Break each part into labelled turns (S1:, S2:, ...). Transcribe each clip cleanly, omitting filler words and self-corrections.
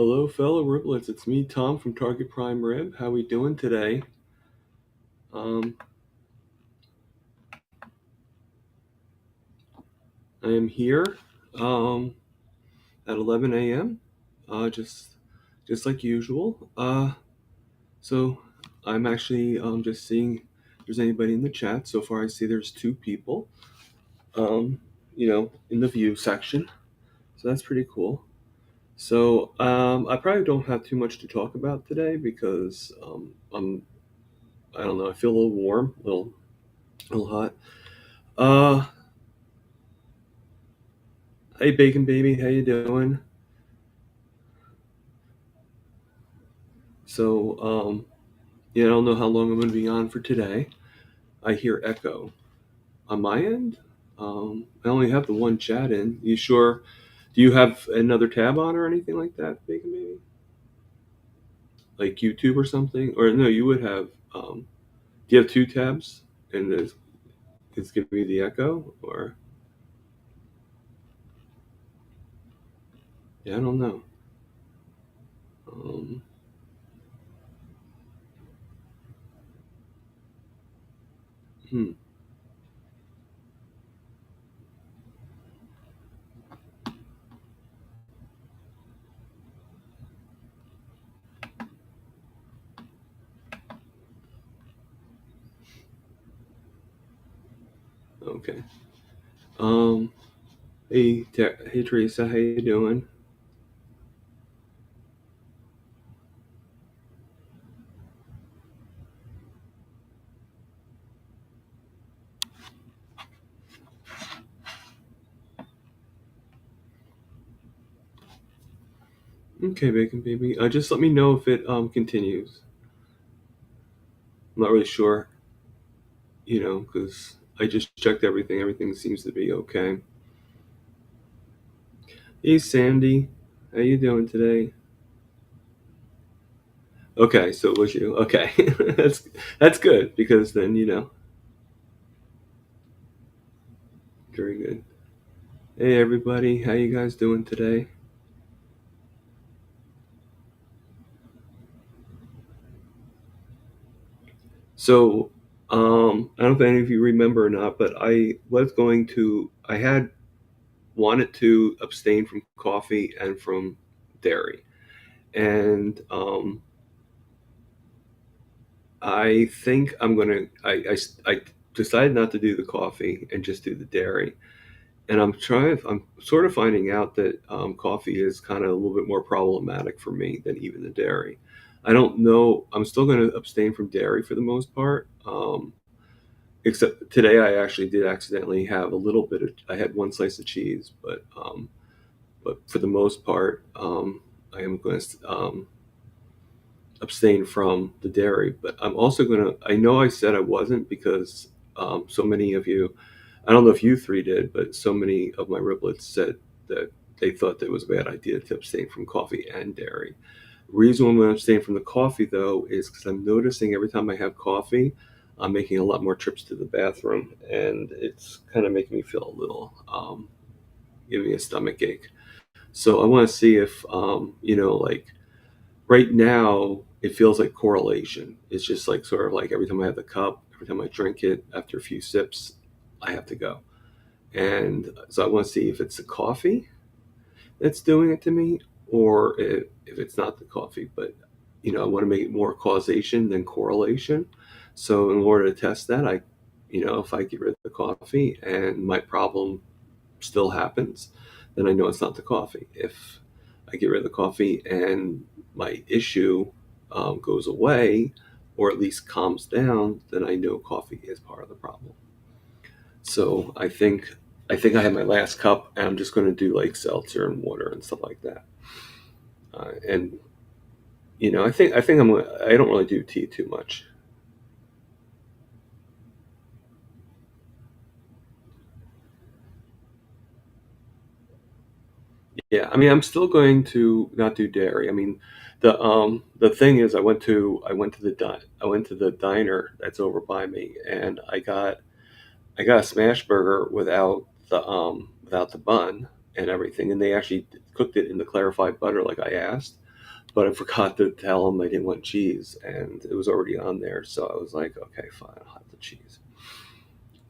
S1: Hello, fellow Riblets. It's me, Tom from Target Prime Rib. How we doing today? Um, I am here at 11 a.m. Just like usual. So I'm actually just seeing if there's anybody in the chat. So far, I see there's two people. In the view section. So that's pretty cool. So I probably don't have too much to talk about today because I don't know. I feel a little warm, a little hot. Uh, Hey, Bacon Baby, how you doing? So, yeah, I don't know how long I'm going to be on for today. I hear echo on my end. I only have the one chat in. You sure? Do you have another tab on or anything like that, Bacon Baby? Like YouTube or something? Or no, you would have. Do you have two tabs and it's giving me the echo? Or yeah, I don't know. Um, hmm. Okay. Um. Hey, Teresa, how you doing? Okay, Bacon Baby. Just let me know if it continues. I'm not really sure, because I just checked everything. Everything seems to be okay. Hey, Sandy, how you doing today? Okay, so it was you. Okay, that's good because then very good. Hey, everybody, how you guys doing today? So, I don't know if any of you remember or not, but I had wanted to abstain from coffee and from dairy, and I think I'm gonna. I decided not to do the coffee and just do the dairy. And I'm sort of finding out that coffee is kind of a little bit more problematic for me than even the dairy. I don't know. I'm still going to abstain from dairy for the most part. Except today, I actually did accidentally have a little bit of. I had one slice of cheese, but for the most part, I am going to abstain from the dairy. But I'm also going to. I know I said I wasn't because so many of you. I don't know if you three did, but so many of my riblets said that they thought that it was a bad idea to abstain from coffee and dairy. Reason why I'm abstaining from the coffee though is because I'm noticing every time I have coffee, I'm making a lot more trips to the bathroom, and it's kind of making me feel a little, giving me a stomach ache. So I want to see if, like right now, it feels like correlation. It's just like sort of like every time I have the cup, every time I drink it, after a few sips, I have to go. And so I want to see if it's the coffee that's doing it to me or if it's not the coffee. But, I want to make it more causation than correlation. So in order to test that, if I get rid of the coffee and my problem still happens, then I know it's not the coffee. If I get rid of the coffee and my issue goes away or at least calms down, then I know coffee is part of the problem. So I think I have my last cup, and I'm just going to do like seltzer and water and stuff like that. And I think I don't really do tea too much. Yeah, I mean, I'm still going to not do dairy. I mean, the thing is, I went to the diner that's over by me, and I got a smash burger without the bun and everything, and they actually cooked it in the clarified butter like I asked. but I forgot to tell them I didn't want cheese, and it was already on there. So I was like, okay, fine, I'll have the cheese.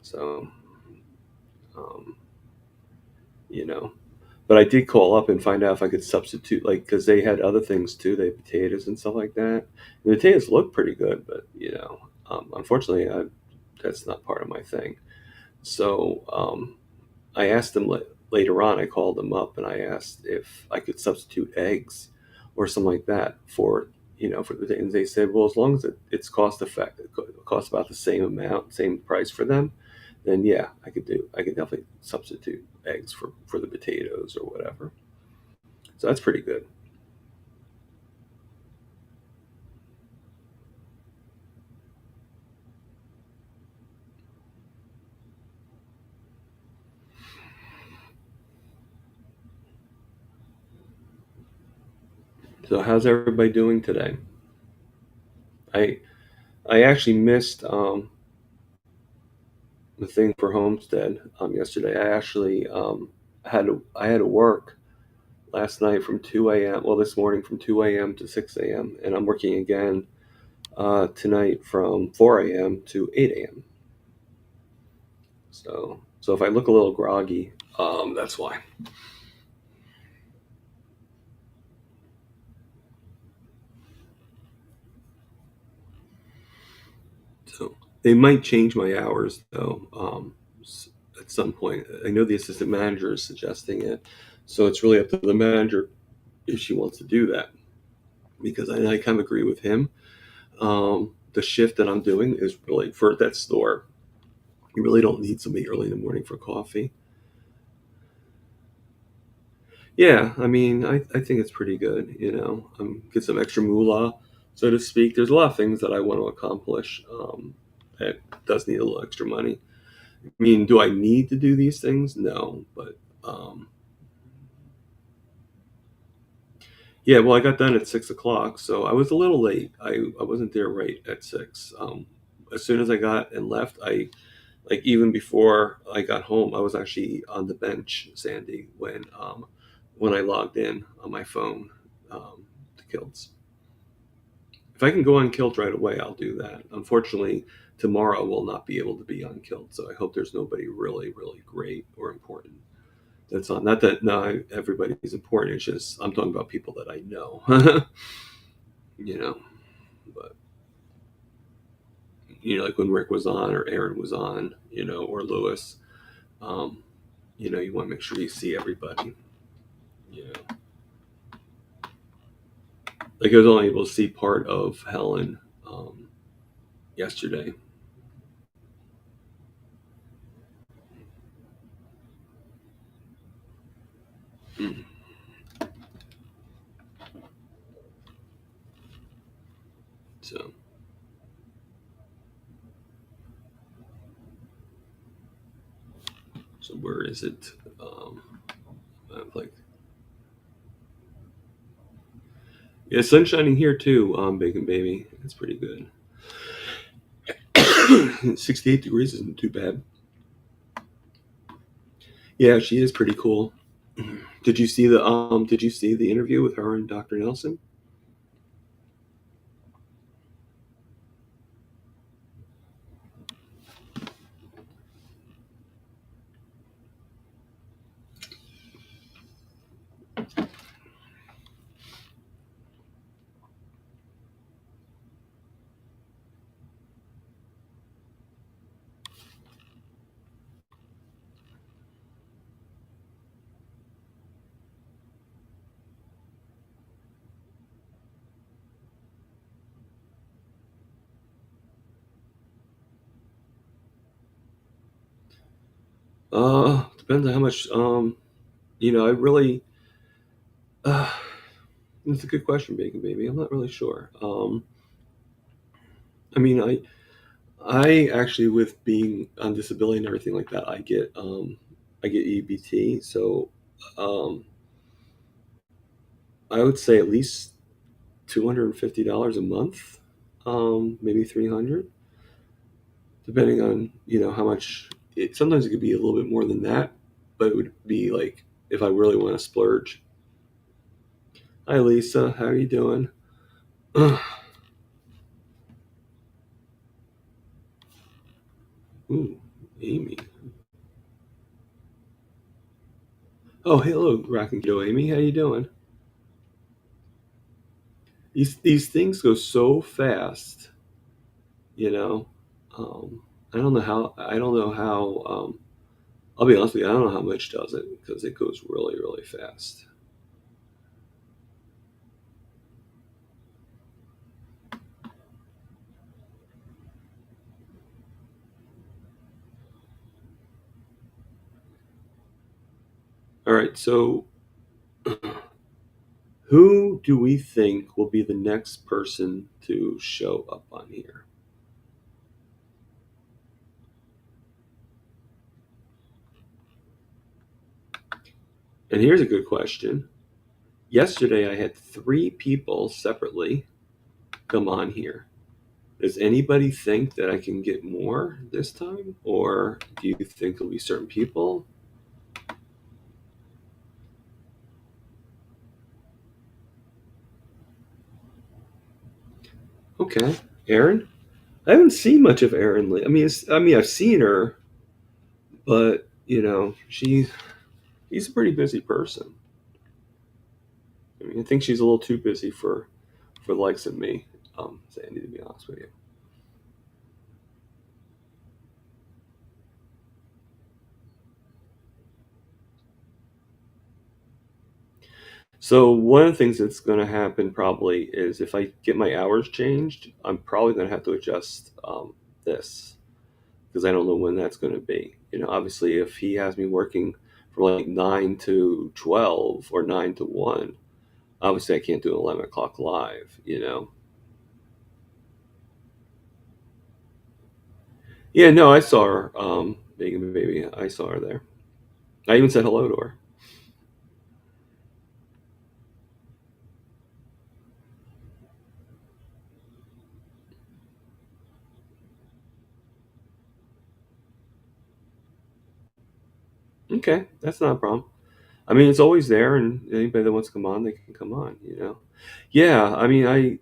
S1: So, um, you know, but I did call up and find out if I could substitute, like, because they had other things too. They had potatoes and stuff like that. The potatoes look pretty good, but unfortunately, that's not part of my thing. So I asked them later on. I called them up and I asked if I could substitute eggs or something like that for the day. And they said, well, as long as it's cost effective, it costs about the same amount, same price for them, then yeah, I could definitely substitute eggs for the potatoes or whatever. So that's pretty good. So how's everybody doing today? I I actually missed the thing for Homestead yesterday. I actually I had to work last night from 2 a.m. Well, this morning from 2 a.m. to 6 a.m. and I'm working again tonight from 4 a.m. to 8 a.m. So if I look a little groggy, that's why. So they might change my hours though at some point. I know the assistant manager is suggesting it, so it's really up to the manager if she wants to do that. Because I kind of agree with him. The shift that I'm doing is really for that store. You really don't need somebody early in the morning for coffee. Yeah, I mean, I think it's pretty good. Get some extra moolah, so to speak. There's a lot of things that I want to accomplish that does need a little extra money. I mean, do I need to do these things? No, but yeah. Well, I got done at 6 o'clock, so I was a little late. I wasn't there right at six. As soon as I got and left, I like even before I got home, I was actually on the bench, Sandy, when I logged in on my phone to Kilts. If I can go on Kilt right away, I'll do that. Unfortunately, tomorrow will not be able to be on Kilt, so I hope there's nobody really, really great or important that's on. Not that no, everybody's important. It's just I'm talking about people that I know, you know. But like when Rick was on or Aaron was on, or Lewis. Um, you want to make sure you see everybody. You know, like I was only able to see part of Helen yesterday. Mm. So, so where is it? I'm like, yeah, sun shining here too. Bacon baby, it's pretty good. 68 degrees isn't too bad. Yeah, she is pretty cool. Did you see the interview with her and Dr. Nelson? Depends on how much. I really. Uh, it's a good question, Bacon Baby. I'm not really sure. I mean, I actually, with being on disability and everything like that, I get EBT. So, um, I would say at least $250 a month, maybe 300, depending on how much. Sometimes it could be a little bit more than that, but it would be like if I really want to splurge, Hi, Lisa. How are you doing? Ooh, Amy. Oh, hello, Rockin' Joe. Amy, how you doing? These things go so fast, you know. Um, I don't know how. I don't know how. I'll be honest with you. I don't know how much does it because it goes really, really fast. All right, so who do we think will be the next person to show up on here? And here's a good question. Yesterday, I had three people separately come on here. Does anybody think that I can get more this time? Or do you think it'll be certain people? Okay. Erin? I haven't seen much of Erin lately. I mean, I've seen her, but she's a pretty busy person. I mean, I think she's a little too busy for the likes of me, Sandy, to be honest with you. So one of the things that's going to happen probably is if I get my hours changed, I'm probably going to have to adjust this because I don't know when that's going to be. Obviously, if he has me working from like 9 to 12 or 9 to 1, obviously I can't do an 11 o'clock live. Yeah, no, I saw her. Megan, baby, I saw her there. I even said hello to her. Okay, that's not a problem. I mean, it's always there, and anybody that wants to come on, they can come on. Yeah. I mean,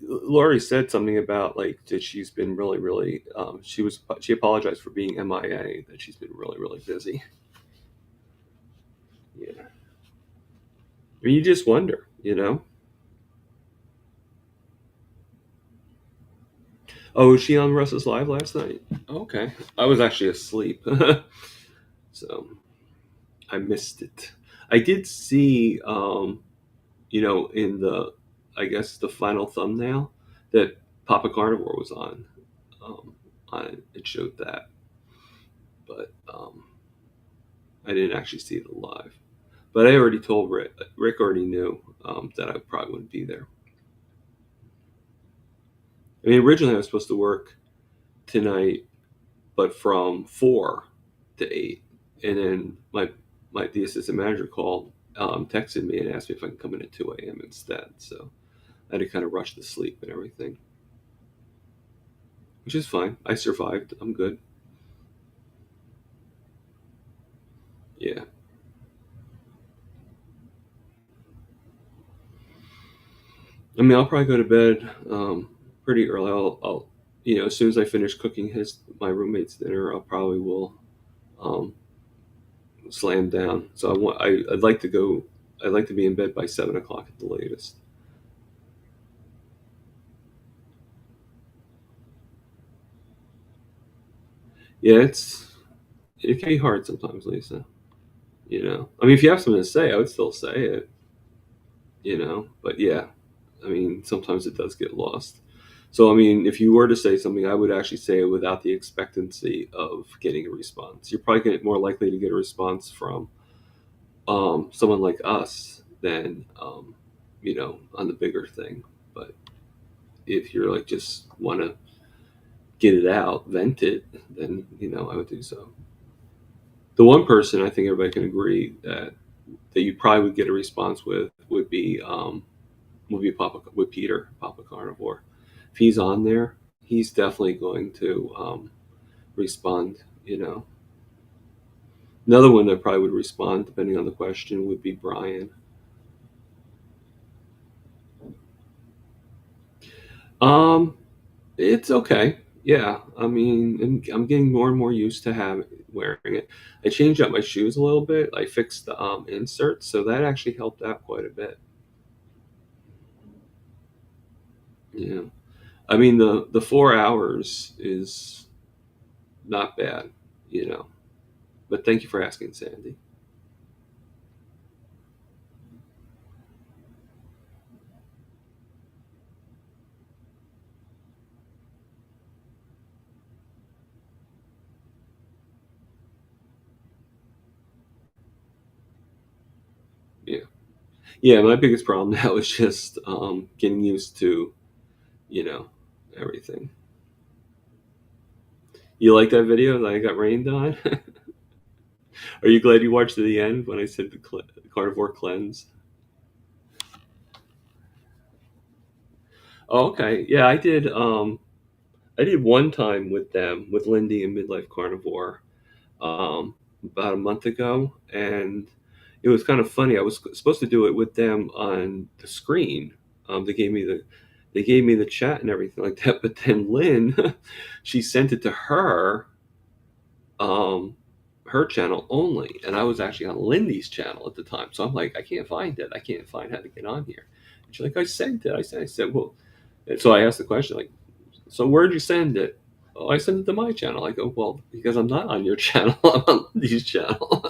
S1: Laurie said something about like that she's been really, really. She apologized for being MIA. That she's been really, really busy. Yeah. I mean, you just wonder. Oh, was she on Russ's Live last night? Okay. I was actually asleep. So I missed it. I did see, in I guess, the final thumbnail that Papa Carnivore was um, on it. It showed that, but I didn't actually see the live. But I already told Rick. Rick already knew that I probably wouldn't be there. I mean, originally I was supposed to work tonight, but from 4 to 8, and then my the assistant manager called, texted me and asked me if I can come in at 2 a.m. instead. So I had to kind of rush to sleep and everything, which is fine. I survived. I'm good. Yeah. I mean, I'll probably go to bed pretty early. As soon as I finish cooking my roommate's dinner, I'll probably will um, slam down. So I'd like to go. I'd like to be in bed by 7 o'clock at the latest. Yeah, it can be hard sometimes, Lisa. I mean, if you have something to say, I would still say it. But yeah, I mean, sometimes it does get lost. So, I mean, if you were to say something, I would actually say it without the expectancy of getting a response. You're probably more likely to get a response from someone like us than, on the bigger thing. But if you're like just want to get it out, vent it, then, I would do so. The one person I think everybody can agree that you probably would get a response with would be Peter, Papa Carnivore. If he's on there, he's definitely going to respond. Another one that probably would respond, depending on the question, would be Brian. Um, it's okay. Yeah, I mean, I'm getting more and more used to have wearing it. I changed up my shoes a little bit. I fixed the inserts, so that actually helped out quite a bit. Yeah, I mean the 4 hours is not bad, you know. But thank you for asking, Sandy. Yeah, yeah. My biggest problem now is just getting used to, you know, everything. You like that video that I got rained on? Are you glad you watched to the end when I said the carnivore cleanse? Oh, okay. Yeah, I did. I did one time with them with Lindy and Midlife Carnivore about a month ago, and it was kind of funny. I was supposed to do it with them on the screen. They gave me the chat and everything like that. But then Lynn, she sent it to um, her channel only, and I was actually on Lindy's channel at the time. So I'm like, I can't find it. I can't find how to get on here. And she's like, I sent it. I said, well. And so I asked the question like, so where'd you send it? Oh, I sent it to my channel. I go, well, because I'm not on your channel, I'm on Lindy's channel.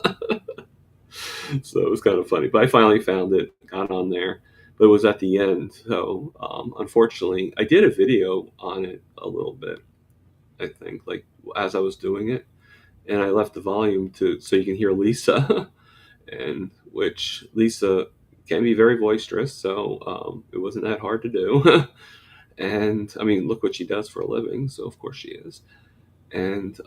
S1: So it was kind of funny. But I finally found it, got on there, but it was at the end. So unfortunately, I did a video on it a little bit. I think like as I was doing it, and I left the volume to so you can hear Lisa, and which Lisa can be very boisterous. So it wasn't that hard to do. And I mean, look what she does for a living. So of course she is. And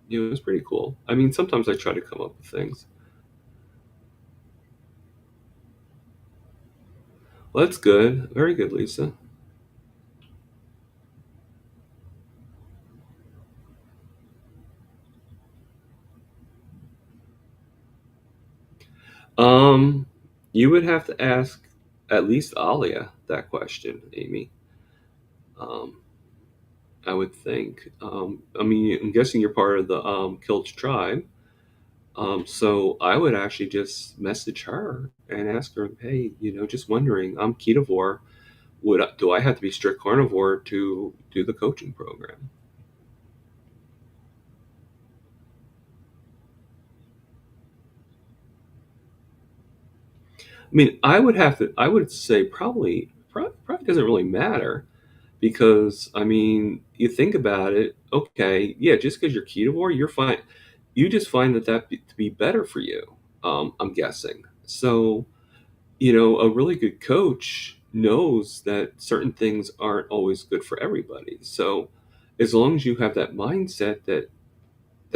S1: it was pretty cool. I mean, sometimes I try to come up with things. Well, that's good. Very good, Lisa. Um, you would have to ask at least Alia that question, Amy. Um, I would think. I mean, I'm guessing you're part of the Kilch tribe. So I would actually just message her and ask her, hey, just wondering, I'm ketovore. Do I have to be strict carnivore to do the coaching program? I mean, I would say probably doesn't really matter because, I mean, you think about it, okay, yeah, just because you're ketovore, you're fine. You just find to be better for you, I'm guessing. So, a really good coach knows that certain things aren't always good for everybody. So, as long as you have that mindset that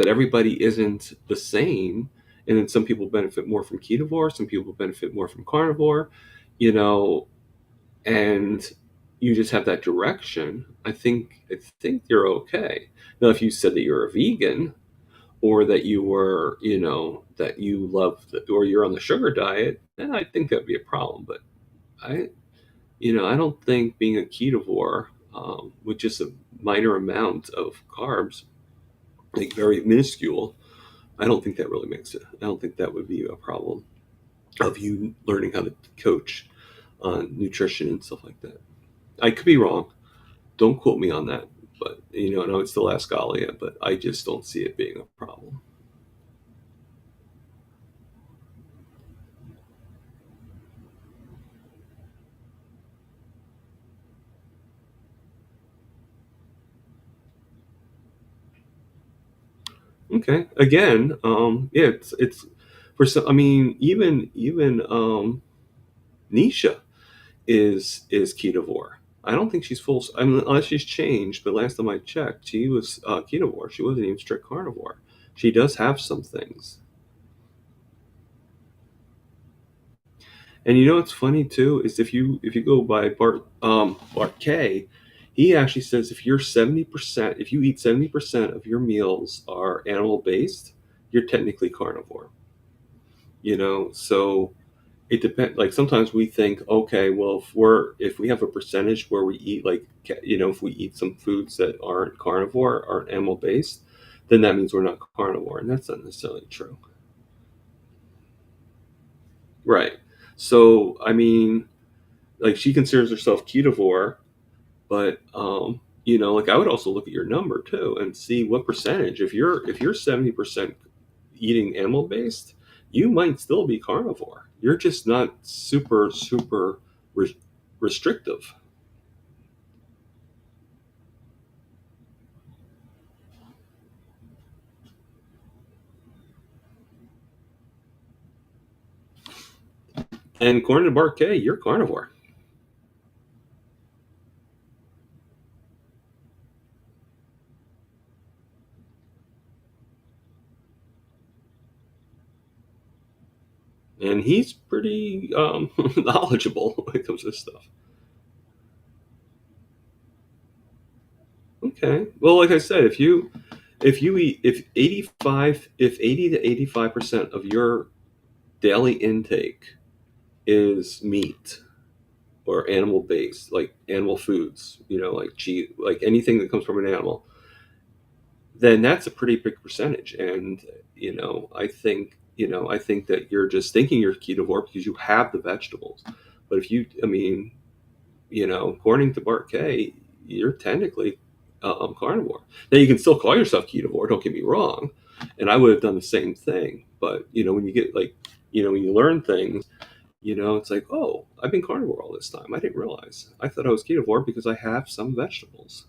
S1: everybody isn't the same, and then some people benefit more from ketovore, some people benefit more from carnivore, you know, and you just have that direction. I think you're okay. Now, if you said that you're a vegan or that you were, that you love or you're on the sugar diet, then I think that'd be a problem. But I, I don't think being a ketovore with just a minor amount of carbs, like very minuscule, I don't think that really makes it. I don't think that would be a problem of you learning how to coach on nutrition and stuff like that. I could be wrong. Don't quote me on that. But I know it's the last Scalia, but I just don't see it being a problem. Okay. Again, yeah, it's for some. I mean, even Nisha is ketovore. I don't think she's full. I mean, unless she's changed. But last time I checked, she was ketovore. She wasn't even strict carnivore. She does have some things. And what's funny too is if you go by Bart K, he actually says if you eat 70% of your meals are animal based, you're technically carnivore. So it depends. Like sometimes we think, okay, well, if we have a percentage where we eat like if we eat some foods that aren't carnivore, aren't animal based, then that means we're not carnivore, and that's not necessarily true. Right. So I mean, like she considers herself ketovore, but like I would also look at your number too and see what percentage. If you're 70% eating animal based, you might still be carnivore. You're just not super re- restrictive. And according to Bart K, you're carnivore. And he's pretty knowledgeable when it comes to this stuff. Okay. Well, like I said, if you eat if 80 to 85% of your daily intake is meat or animal based, like animal foods, like cheese, like anything that comes from an animal, then that's a pretty big percentage. And I think that you're just thinking you're ketovore because you have the vegetables. But if you, I mean, according to Bart K, you're technically carnivore. Now you can still call yourself ketovore. Don't get me wrong, and I would have done the same thing. But when you get like, when you learn things, it's like, oh, I've been carnivore all this time. I didn't realize. I thought I was ketovore because I have some vegetables.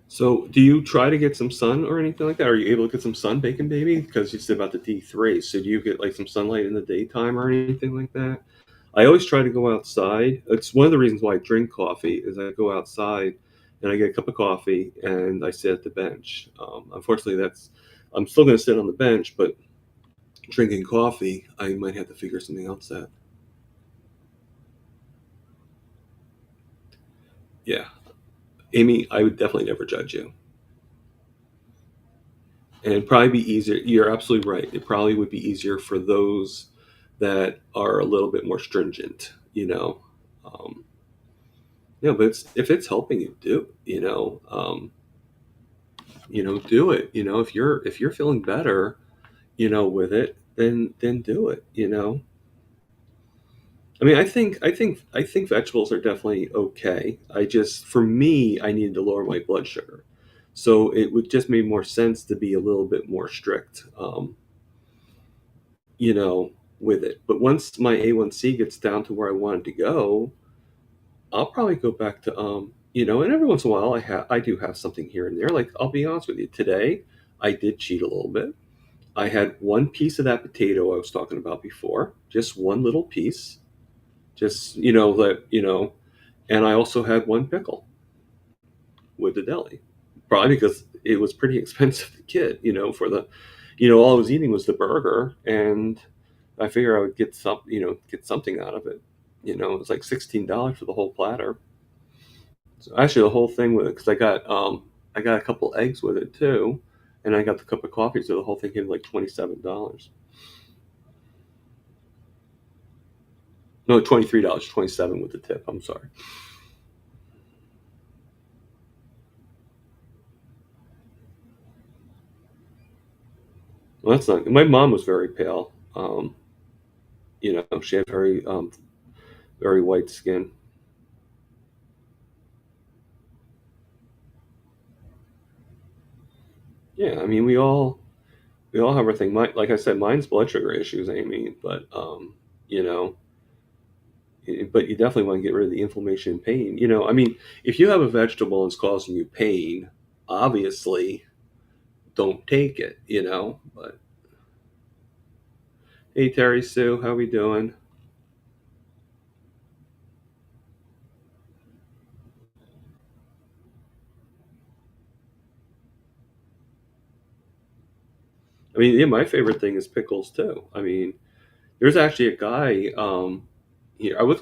S1: So, do you try to get some sun or anything like that? Are you able to get some sun, bacon baby? Because you said about the D3. So, do you get like some sunlight in the daytime or anything like that? I always try to go outside. It's one of the reasons why I drink coffee is I go outside and I get a cup of coffee and I sit at the bench. Unfortunately, I'm still going to sit on the bench, but drinking coffee, I might have to figure something else out. Yeah, Amy, I would definitely never judge you, and it'd probably be easier. You're absolutely right. It probably would be easier for those that are a little bit more stringent. Um, but if it's helping you, do it. If you're feeling better, with it, then do it. I mean, I think vegetables are definitely okay. For me, I needed to lower my blood sugar, so it would just make more sense to be a little bit more strict, you know, with it. But once my A1C gets down to where I wanted to go, I'll probably go back to and every once in a while I do have something here and there. Like I'll be honest with you, today I did cheat a little bit. I had one piece of that potato I was talking about before, just one little piece, just and I also had one pickle with the deli, probably because it was pretty expensive to get, for the, all I was eating was the burger, and I figure I would get something out of it. It was like $16 for the whole platter. So actually, the whole thing with it, because I got a couple eggs with it too, and I got the cup of coffee, so the whole thing came like $27. No, $23, 27 with the tip. I'm sorry. Well, that's not. My mom was very pale. She had very white skin. Yeah, I mean, we all have our thing. Like I said, mine's blood sugar issues, Amy. But you know, but you definitely want to get rid of the inflammation and pain. I mean, if you have a vegetable and it's causing you pain, obviously don't take it. But hey, Terry Sue, how we doing? I mean, yeah, my favorite thing is pickles too. I mean, there's actually a guy. here. I was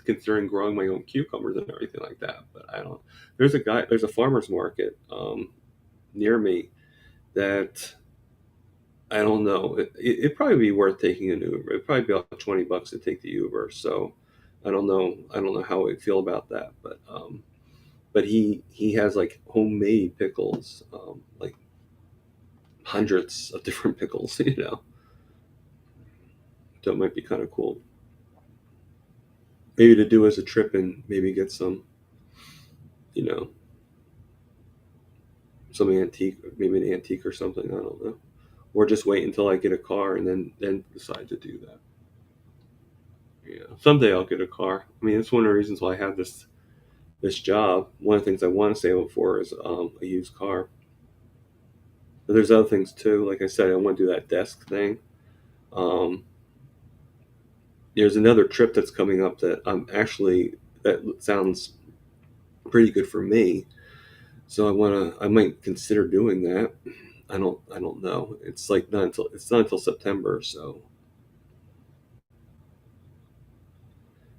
S1: considering growing my own cucumbers and everything like that, but I don't. There's a farmer's market near me that I don't know. It'd probably be worth taking an Uber. It'd probably be about $20 to take the Uber. So I don't know. I don't know how I feel about that, but he has like homemade pickles, like hundreds of different pickles. That might be kind of cool. Maybe to do as a trip and maybe get some, you know, some antique, maybe an antique or something. I don't know, or just wait until I get a car and then decide to do that. Someday I'll get a car. I mean, it's one of the reasons why I have this job. One of the things I want to save up for is a used car. But there's other things too. Like I said, I want to do that desk thing. Um, there's another trip that's coming up that I'm actually that sounds pretty good for me. So I might consider doing that. I don't know. It's not until September. So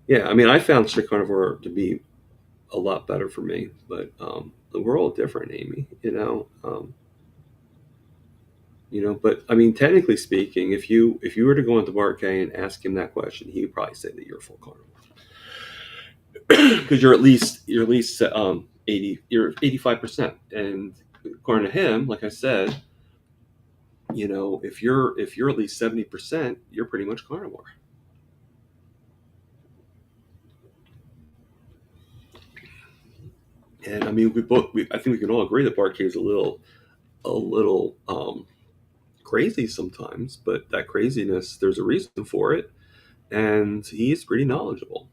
S1: yeah, I mean, I found strict carnivore to be a lot better for me, but we're all different, Amy. But I mean, technically speaking, if you were to go into Bart Gay and ask him that question, he would probably say that you're full carnivore because you're at least 85%, and according to him, like I said, if you're at least 70%, you're pretty much carnivore. And I mean, I think we can all agree that Bart Gay is a little crazy sometimes, but that craziness, there's a reason for it, and he's pretty knowledgeable.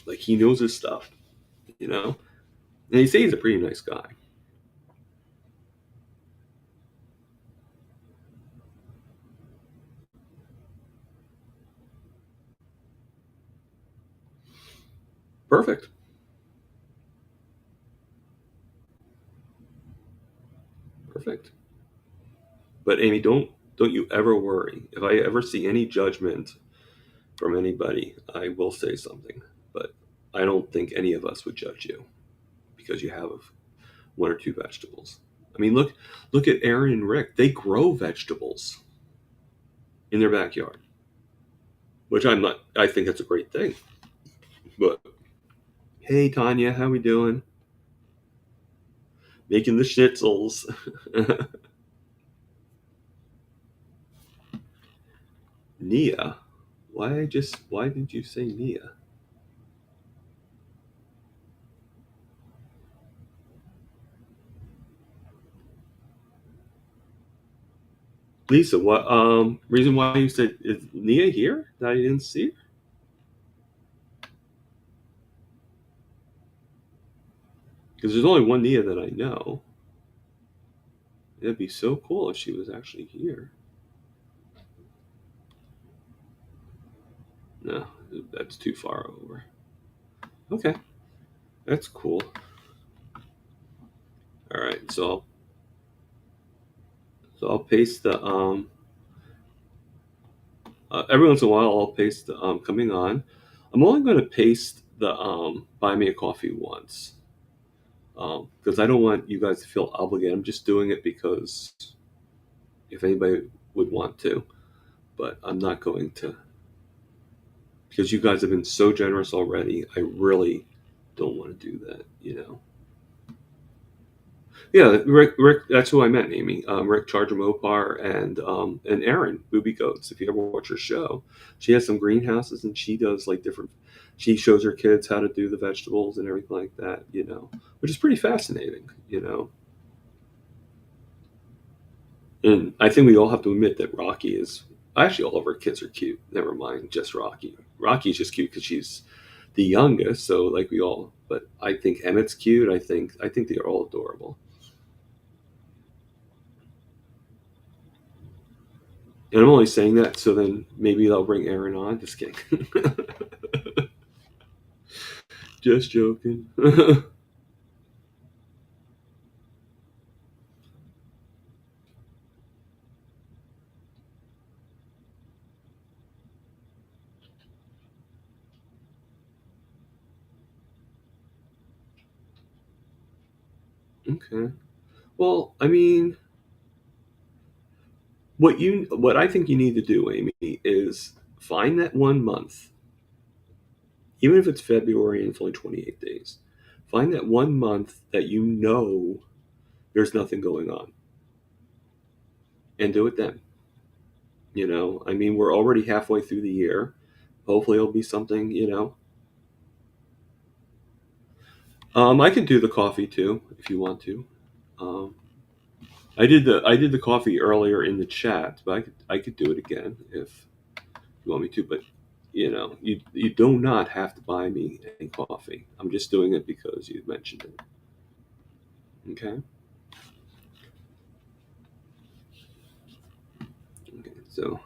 S1: Like he knows his stuff, you know. And he says he's a pretty nice guy. Perfect. Perfect. But Amy, don't you ever worry. If I ever see any judgment from anybody, I will say something. But I don't think any of us would judge you because you have one or two vegetables. I mean, look at Aaron and Rick. They grow vegetables in their backyard, which I'm not. I think that's a great thing. But hey, Tanya, how we doing? Making the schnitzels. Nia, why did you say Nia? Lisa, what reason why you said is Nia here that I didn't see? Because there's only one Nia that I know. It'd be so cool if she was actually here. No, that's too far over. Okay, that's cool. All right, so I'll paste the every once in a while I'll paste the coming on. I'm only going to paste the buy me a coffee once because I don't want you guys to feel obligated. I'm just doing it because if anybody would want to, but I'm not going to because you guys have been so generous already. I really don't want to do that. Yeah, Rick. That's who I met, Amy. Rick Charger Mopar and Erin Booby Goats. If you ever watch her show, she has some greenhouses and she does like different. She shows her kids how to do the vegetables and everything like that. Which is pretty fascinating. And I think we all have to admit that Rocky is actually all of our kids are cute. Never mind just Rocky. Rocky's just cute because she's the youngest, so like we all. But I think Emmett's cute. I think they're all adorable. And I'm only saying that so then maybe they'll bring Aaron on. Just kidding. Just joking. Okay. Well, I mean, what I think you need to do, Amy, is find that 1 month, even if it's February and it's only 28 days. Find that 1 month that you know there's nothing going on, and do it then. I mean, we're already halfway through the year. Hopefully, it'll be something. I can do the coffee too if you want to. Um, I did the coffee earlier in the chat, but I could do it again if you want me to. But you do not have to buy me any coffee. I'm just doing it because you mentioned it. Okay. Okay. So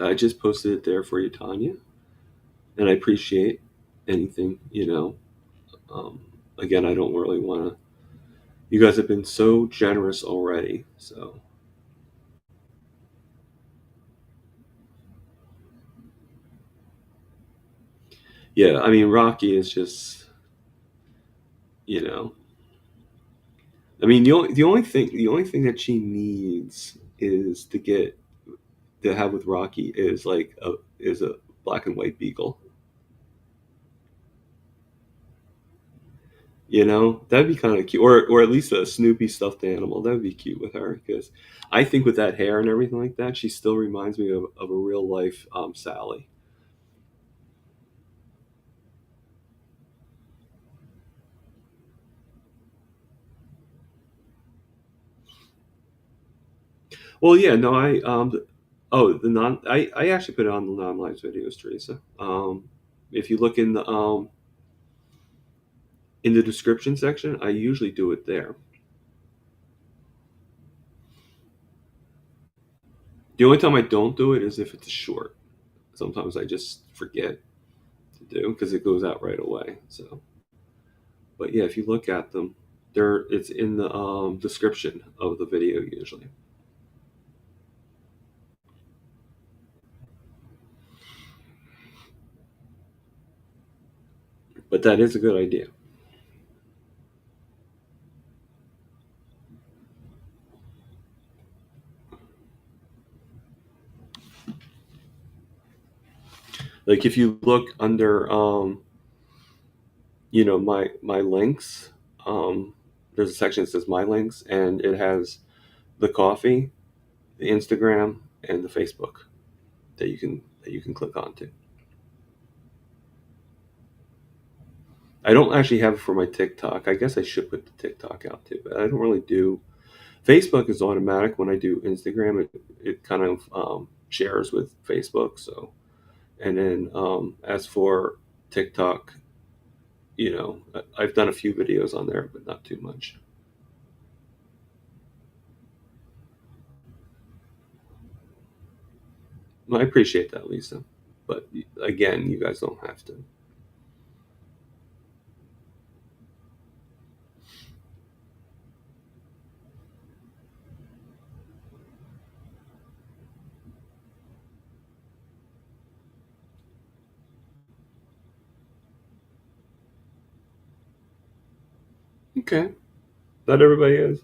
S1: I just posted it there for you, Tanya, and I appreciate anything. Um, Again, I don't really want to. You guys have been so generous already. So yeah, I mean, Rocky is just you know. I mean, the only thing that she needs is to have with Rocky is a black and white beagle. That'd be kind of cute, or at least a Snoopy stuffed animal. That'd be cute with her because I think with that hair and everything like that, she still reminds me of a real life Sally. Well, yeah, no, the non I actually put it on the non-lives videos, Teresa. If you look in the description section, I usually do it there. The only time I don't do it is if it's short. Sometimes I just forget to do because it goes out right away. So, but yeah, if you look at them, it's in the description of the video usually. But that is a good idea. Like if you look under my links, there's a section that says my links, and it has the coffee, the Instagram, and the Facebook that you can click onto. I don't actually have it for my TikTok. I guess I should put the TikTok out too, but I don't really do. Facebook is automatic. When I do Instagram, it kind of shares with Facebook. So, and then as for TikTok, I've done a few videos on there, but not too much. Well, I appreciate that, Lisa. But again, you guys don't have to. Okay, not everybody is.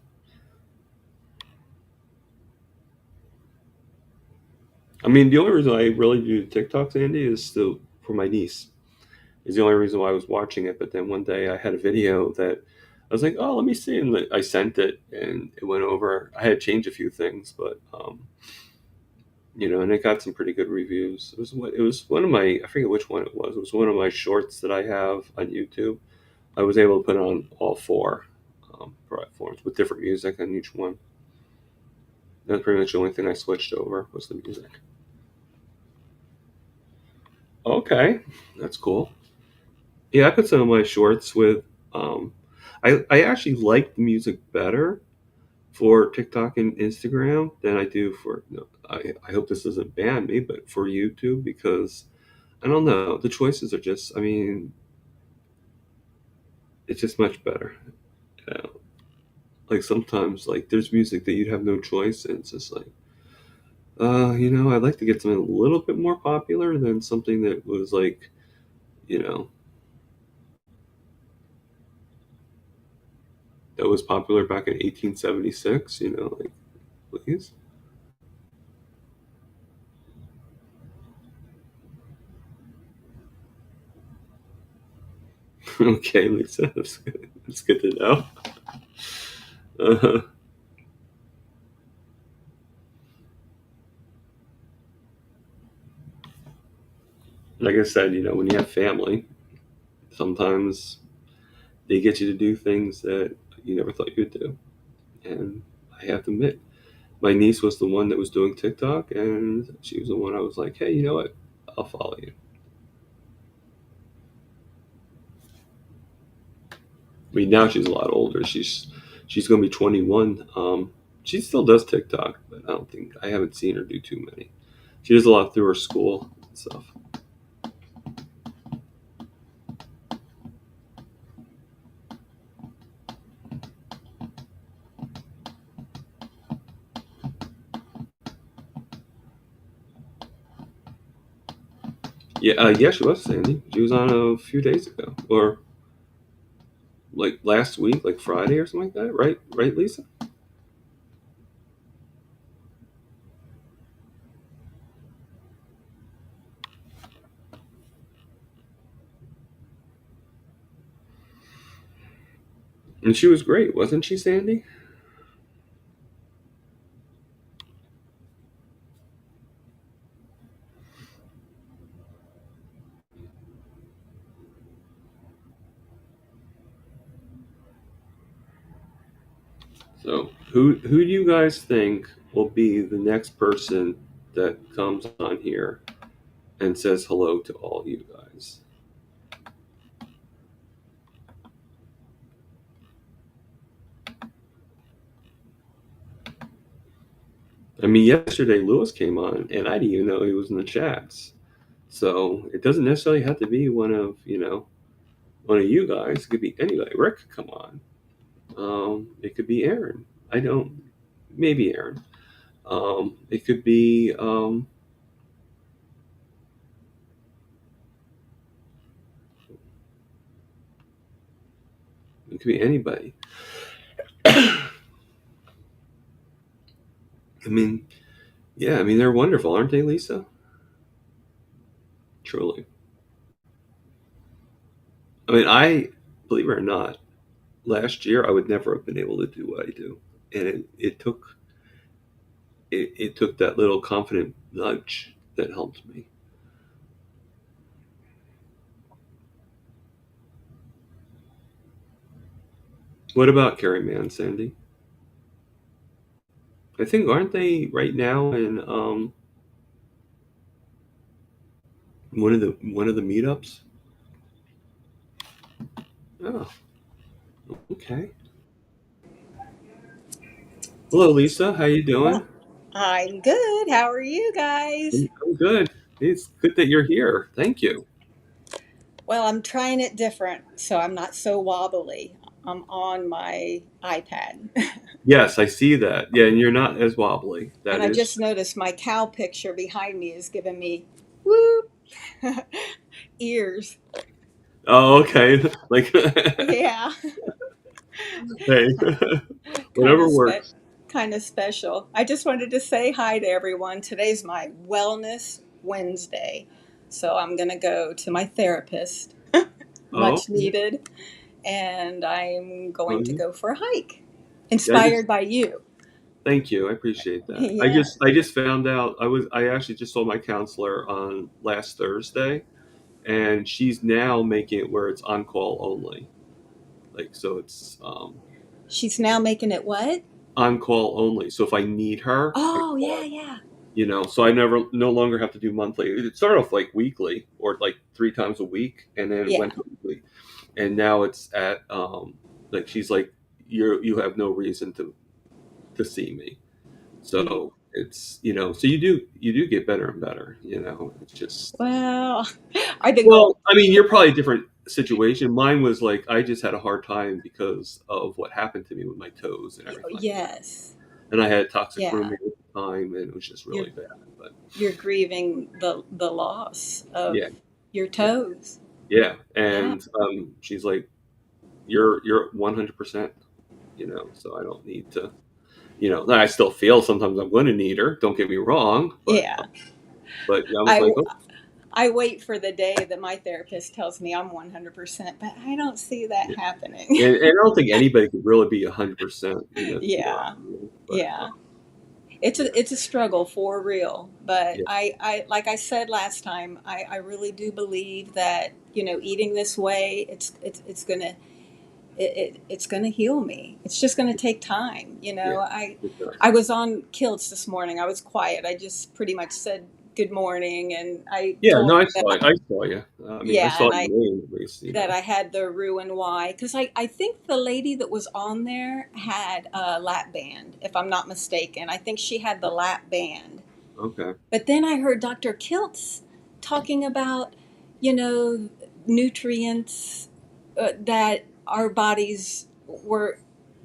S1: I mean, the only reason I really do TikToks, Andy, is still for my niece. Is the only reason why I was watching it. But then one day I had a video that I was like, oh, let me see, and I sent it, and it went over. I had to change a few things, but and it got some pretty good reviews. It was one of my, I forget which one it was. It was one of my shorts that I have on YouTube. I was able to put on all four platforms with different music on each one. That's pretty much the only thing I switched over was the music. Okay, that's cool. Yeah, I put some of my shorts with. Um, I actually like the music better for TikTok and Instagram than I do for. No, I hope this doesn't ban me, but for YouTube because I don't know, the choices are just. I mean, it's just much better. Yeah. Like sometimes, like there's music that you'd have no choice, and it's just like, I'd like to get something a little bit more popular than something that was like, you know, that was popular back in 1876. Like, please. Okay, Lisa, that's good. That's good to know. Uh, like I said, when you have family, sometimes they get you to do things that you never thought you'd do. And I have to admit, my niece was the one that was doing TikTok, and she was the one I was like, hey, you know what? I'll follow you. I mean, now she's a lot older. She's going to be 21. She still does TikTok, but I haven't seen her do too many. She does a lot through her school and stuff. Yeah, yeah, she was Sandy. She was on a few days ago, or like last week, like Friday or something like that. Right, Lisa. And she was great, wasn't she, Sandy? So, who do you guys think will be the next person that comes on here and says hello to all you guys? I mean, yesterday Lewis came on, and I didn't even know he was in the chats. So it doesn't necessarily have to be one of you guys. It could be anybody. Rick, come on. It could be Aaron. I don't. Maybe Aaron. It could be. It could be anybody. I mean, yeah. I mean, they're wonderful, aren't they, Lisa? Truly. I mean, I believe it or not, last year I would never have been able to do what I do, and it took that little confident nudge that helped me. What about Carrie Mann, Sandy? I think aren't they right now in one of the meetups? Oh, okay. Hello, Lisa. How you
S2: Well,
S1: doing?
S2: I'm good. How are you guys?
S1: I'm good. It's good that you're here. Thank you.
S2: Well, I'm trying it different, so I'm not so wobbly. I'm on my iPad.
S1: Yes, I see that. Yeah, and you're not as wobbly.
S2: And
S1: That
S2: I
S1: is.
S2: just noticed my cow picture behind me is giving me whoop ears.
S1: Oh, okay. Like,
S2: Yeah,
S1: hey,
S2: kind
S1: whatever
S2: of
S1: works.
S2: kind of special. I just wanted to say hi to everyone. Today's my Wellness Wednesday. So I'm going to go to my therapist,
S1: Oh,
S2: much needed, and I'm going to
S1: mhm.
S2: go for a hike,
S1: Yeah. I just
S2: inspired by you.
S1: thank you. I appreciate that. I
S2: Yeah.
S1: just I just found out I actually just saw my counselor on last Thursday, and she's now making it where it's on call only. Like, so it's
S2: She's now making it what?
S1: on call only. So if I need her, I
S2: Oh,
S1: call
S2: yeah,
S1: her.
S2: yeah.
S1: So I no longer have to do monthly. It started off like weekly or like three times a week, and then it
S2: Yeah.
S1: went to weekly, and now it's at like she's like you have no reason to see me.
S2: Mm.
S1: So it's so you do get better and better. It's just
S2: Well, I've been going.
S1: well, I mean, you're probably a different situation. Mine was like I just had a hard time because of what happened to me with my toes and everything like that,
S2: Yes.
S1: and I had toxic
S2: Yeah.
S1: roommate at the time, and it was just
S2: You're
S1: really bad. But
S2: you're grieving the loss of
S1: yeah,
S2: your
S1: yeah,
S2: toes.
S1: yeah.
S2: Yeah.
S1: And she's like, "You're 100%." so I don't need to, I still feel sometimes I'm going to need her. Don't get me wrong,
S2: Yeah.
S1: but I was
S2: I
S1: like, oh,
S2: I wait for the day that my therapist tells me I'm 100%, but I don't see that
S1: yeah.
S2: happening.
S1: And I don't think anybody could really be 100%, to be honest
S2: Yeah.
S1: with you. But
S2: Yeah.
S1: yeah,
S2: It's a struggle for real, but
S1: yeah,
S2: I like I said last time, I really do believe that eating this way, it's gonna it's gonna heal me. It's just gonna take time.
S1: yeah,
S2: I
S1: it
S2: I
S1: does.
S2: was on Kilts this morning. I was quiet. I just pretty much said good morning, and I
S1: Yeah,
S2: told
S1: no, I
S2: them that
S1: saw it. I saw you. I mean, I
S2: yeah,
S1: saw
S2: and
S1: your name at least.
S2: that I had the Roux Y because I think the lady that was on there had a lap band, if I'm not mistaken. I think she had the lap band.
S1: Okay.
S2: But then I heard Dr. Kiltz talking about, you know, nutrients that our bodies were,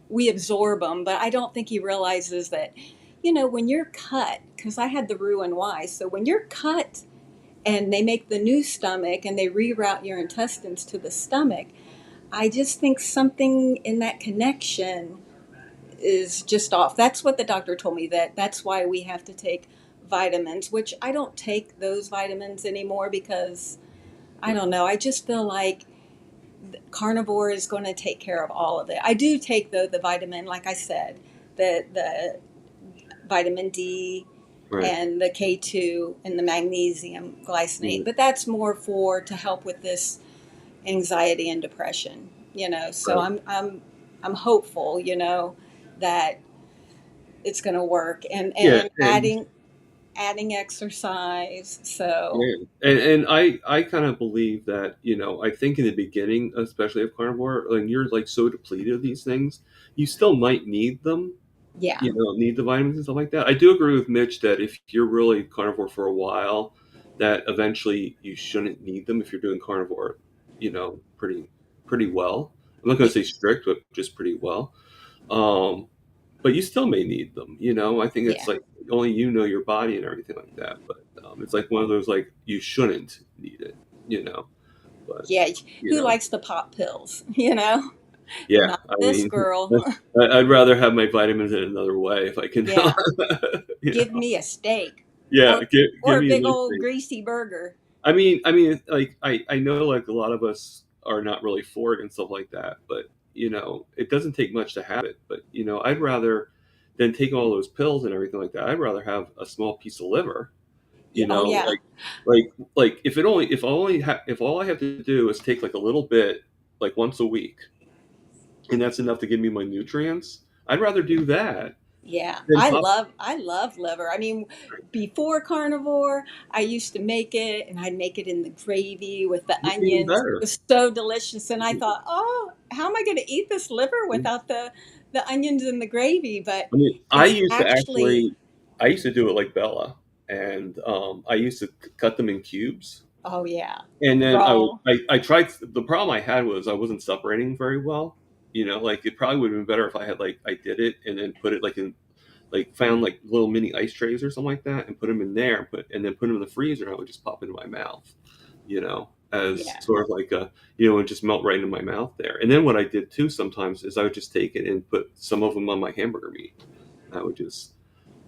S2: we absorb them, but I don't think he realizes that, when you're cut, because I had the Roux Y, so when you're cut and they make the new stomach and they reroute your intestines to the stomach, I just think something in that connection is just off. That's what the doctor told me, that's why we have to take vitamins, which I don't take those vitamins anymore because I don't know. I just feel like carnivore is going to take care of all of it. I do take the vitamin, like I said, the vitamin D
S1: Right.
S2: and the K2 and the magnesium glycinate,
S1: Mhm.
S2: but that's more for to help with this anxiety and depression. So
S1: Right.
S2: I'm hopeful, that it's going to work,
S1: Yeah,
S2: and
S1: and
S2: adding exercise. So
S1: yeah, and I kind of believe that, I think in the beginning, especially of carnivore, when you're like so depleted of these things, you still might need them,
S2: yeah,
S1: need the vitamins and stuff like that. I do agree with Mitch that if you're really carnivore for a while, that eventually you shouldn't need them if you're doing carnivore, pretty well. I'm not going to say strict, but just pretty well. Um, but you still may need them. I think it's
S2: yeah,
S1: like only you know your body and everything like that. But it's like one of those like you shouldn't need it. You know, but
S2: yeah.
S1: you
S2: Who
S1: know,
S2: likes to pop pills?
S1: yeah.
S2: Not
S1: I
S2: this
S1: mean,
S2: girl.
S1: I'd rather have my vitamins in another way if I can.
S2: Yeah,
S1: you
S2: give
S1: know,
S2: me a steak
S1: yeah.
S2: or
S1: Give
S2: a
S1: me a
S2: big
S1: nice
S2: old
S1: thing.
S2: greasy burger.
S1: I mean, like I know like a lot of us are not really for it and stuff like that, but it doesn't take much to have it. But I'd rather than take all those pills and everything like that. I'd rather have a small piece of liver.
S2: Yeah, oh yeah,
S1: Like if all I have to do is take like a little bit, like once a week, and that's enough to give me my nutrients. I'd rather do that
S2: yeah.
S1: than pop.
S2: I love liver. I mean, before carnivore, I used to make it, and I'd make it in the gravy with the
S1: It's even
S2: onions. It
S1: better.
S2: was so delicious, and I thought, oh, how am I going to eat this liver without the onions and the gravy? But
S1: I mean,
S2: it's actually,
S1: I used to do it like Bella, and I used to cut them in cubes,
S2: oh yeah,
S1: and then
S2: raw.
S1: I tried. The problem I had was I wasn't separating very well. Like it probably would have been better if I had like I did it and then put it like in like found like little mini ice trays or something like that and put them in there, and then put them in the freezer, and I would just pop into my mouth, as
S2: Yeah,
S1: sort of like it just melt right into my mouth there. And then what I did too sometimes is I would just take it and put some of them on my hamburger meat. I would just,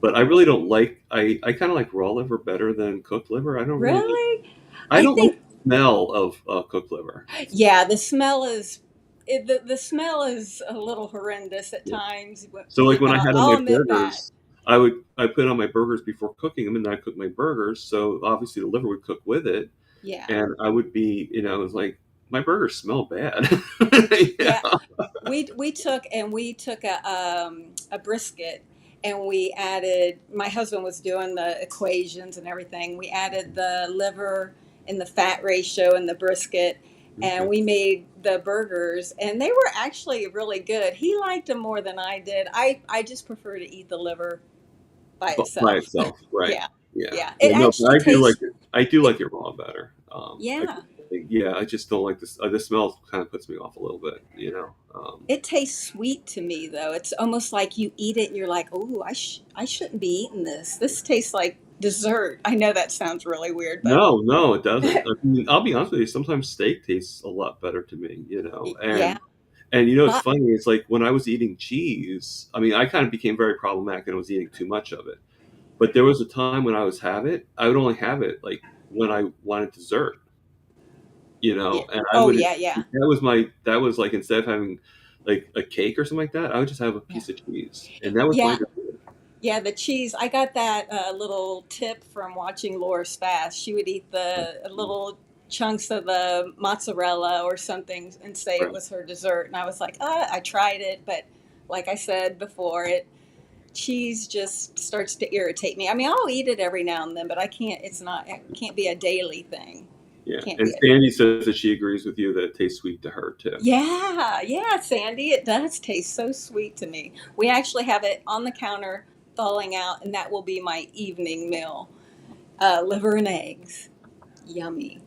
S1: but I really don't like. I kind of like raw liver better than cooked liver. I don't really like.
S2: really.
S1: I
S2: I
S1: don't like
S2: think
S1: the smell of cooked liver.
S2: yeah, the smell is the smell is a little horrendous at
S1: Yeah.
S2: times.
S1: So like when I had on
S2: I'll
S1: my
S2: admit that.
S1: burgers, I put on my burgers before cooking them, and then I cook my burgers. So obviously the liver would cook with it,
S2: Yeah,
S1: and I would be, it was like my burgers smell bad.
S2: yeah.
S1: Yeah.
S2: We took a brisket, and we added. My husband was doing the equations and everything. We added the liver and the fat ratio in the brisket, and
S1: Okay.
S2: we made the burgers, and they were actually really good. He liked them more than I did. I just prefer to eat the liver by
S1: By
S2: itself.
S1: itself, right?
S2: Yeah,
S1: Yeah.
S2: yeah. It
S1: Yeah. No, but
S2: actually
S1: I do like
S2: tastes.
S1: it. I do
S2: It,
S1: like it raw better.
S2: yeah,
S1: Yeah, I just don't like this. The smell kind of puts me off a little bit.
S2: it tastes sweet to me though. It's almost like you eat it and you're like, "Oh, I shouldn't be eating this. This tastes like dessert." I know that sounds really weird, but
S1: No, no, it doesn't. I mean, I'll be honest with you. Sometimes steak tastes a lot better to me.
S2: yeah,
S1: And it's
S2: But
S1: funny. It's like when I was eating cheese. I mean, I kind of became very problematic, and I was eating too much of it. But there was a time when I would only have it like when I wanted dessert,
S2: yeah.
S1: and I
S2: Oh
S1: would.
S2: yeah, yeah,
S1: That was like instead of having like a cake or something like that, I would just have a
S2: yeah,
S1: piece of cheese, and that was my.
S2: yeah. Yeah, the cheese. I got that little tip from watching Laura Spass. She would eat the little chunks of the mozzarella or something and say it
S1: Right.
S2: was her dessert. And I was like, I tried it, but like I said before, it cheese just starts to irritate me. I mean, I'll eat it every now and then, but I can't. It's not. It can't be a daily thing.
S1: Yeah,
S2: Can't
S1: and
S2: be a.
S1: Sandy says that she agrees with you that it tastes sweet to her too.
S2: Yeah, yeah, Sandy. It does taste so sweet to me. We actually have it on the counter thawing out, and that will be my evening meal. Liver and eggs. Yummy.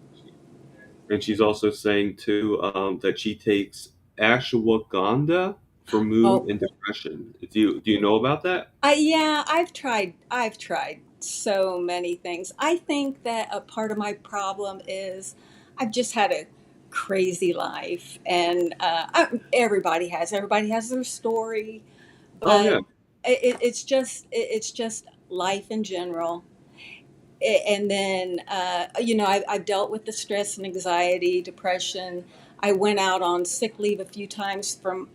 S1: And she's also saying too that she takes ashwagandha for mood
S2: Oh,
S1: and depression. Do you know about that?
S2: yeah, I've tried. I've tried so many things. I think that a part of my problem is I've just had a crazy life, and everybody has their story,
S1: Oh yeah,
S2: but it's just life in general. And then I've dealt with the stress and anxiety, depression. I went out on sick leave a few times from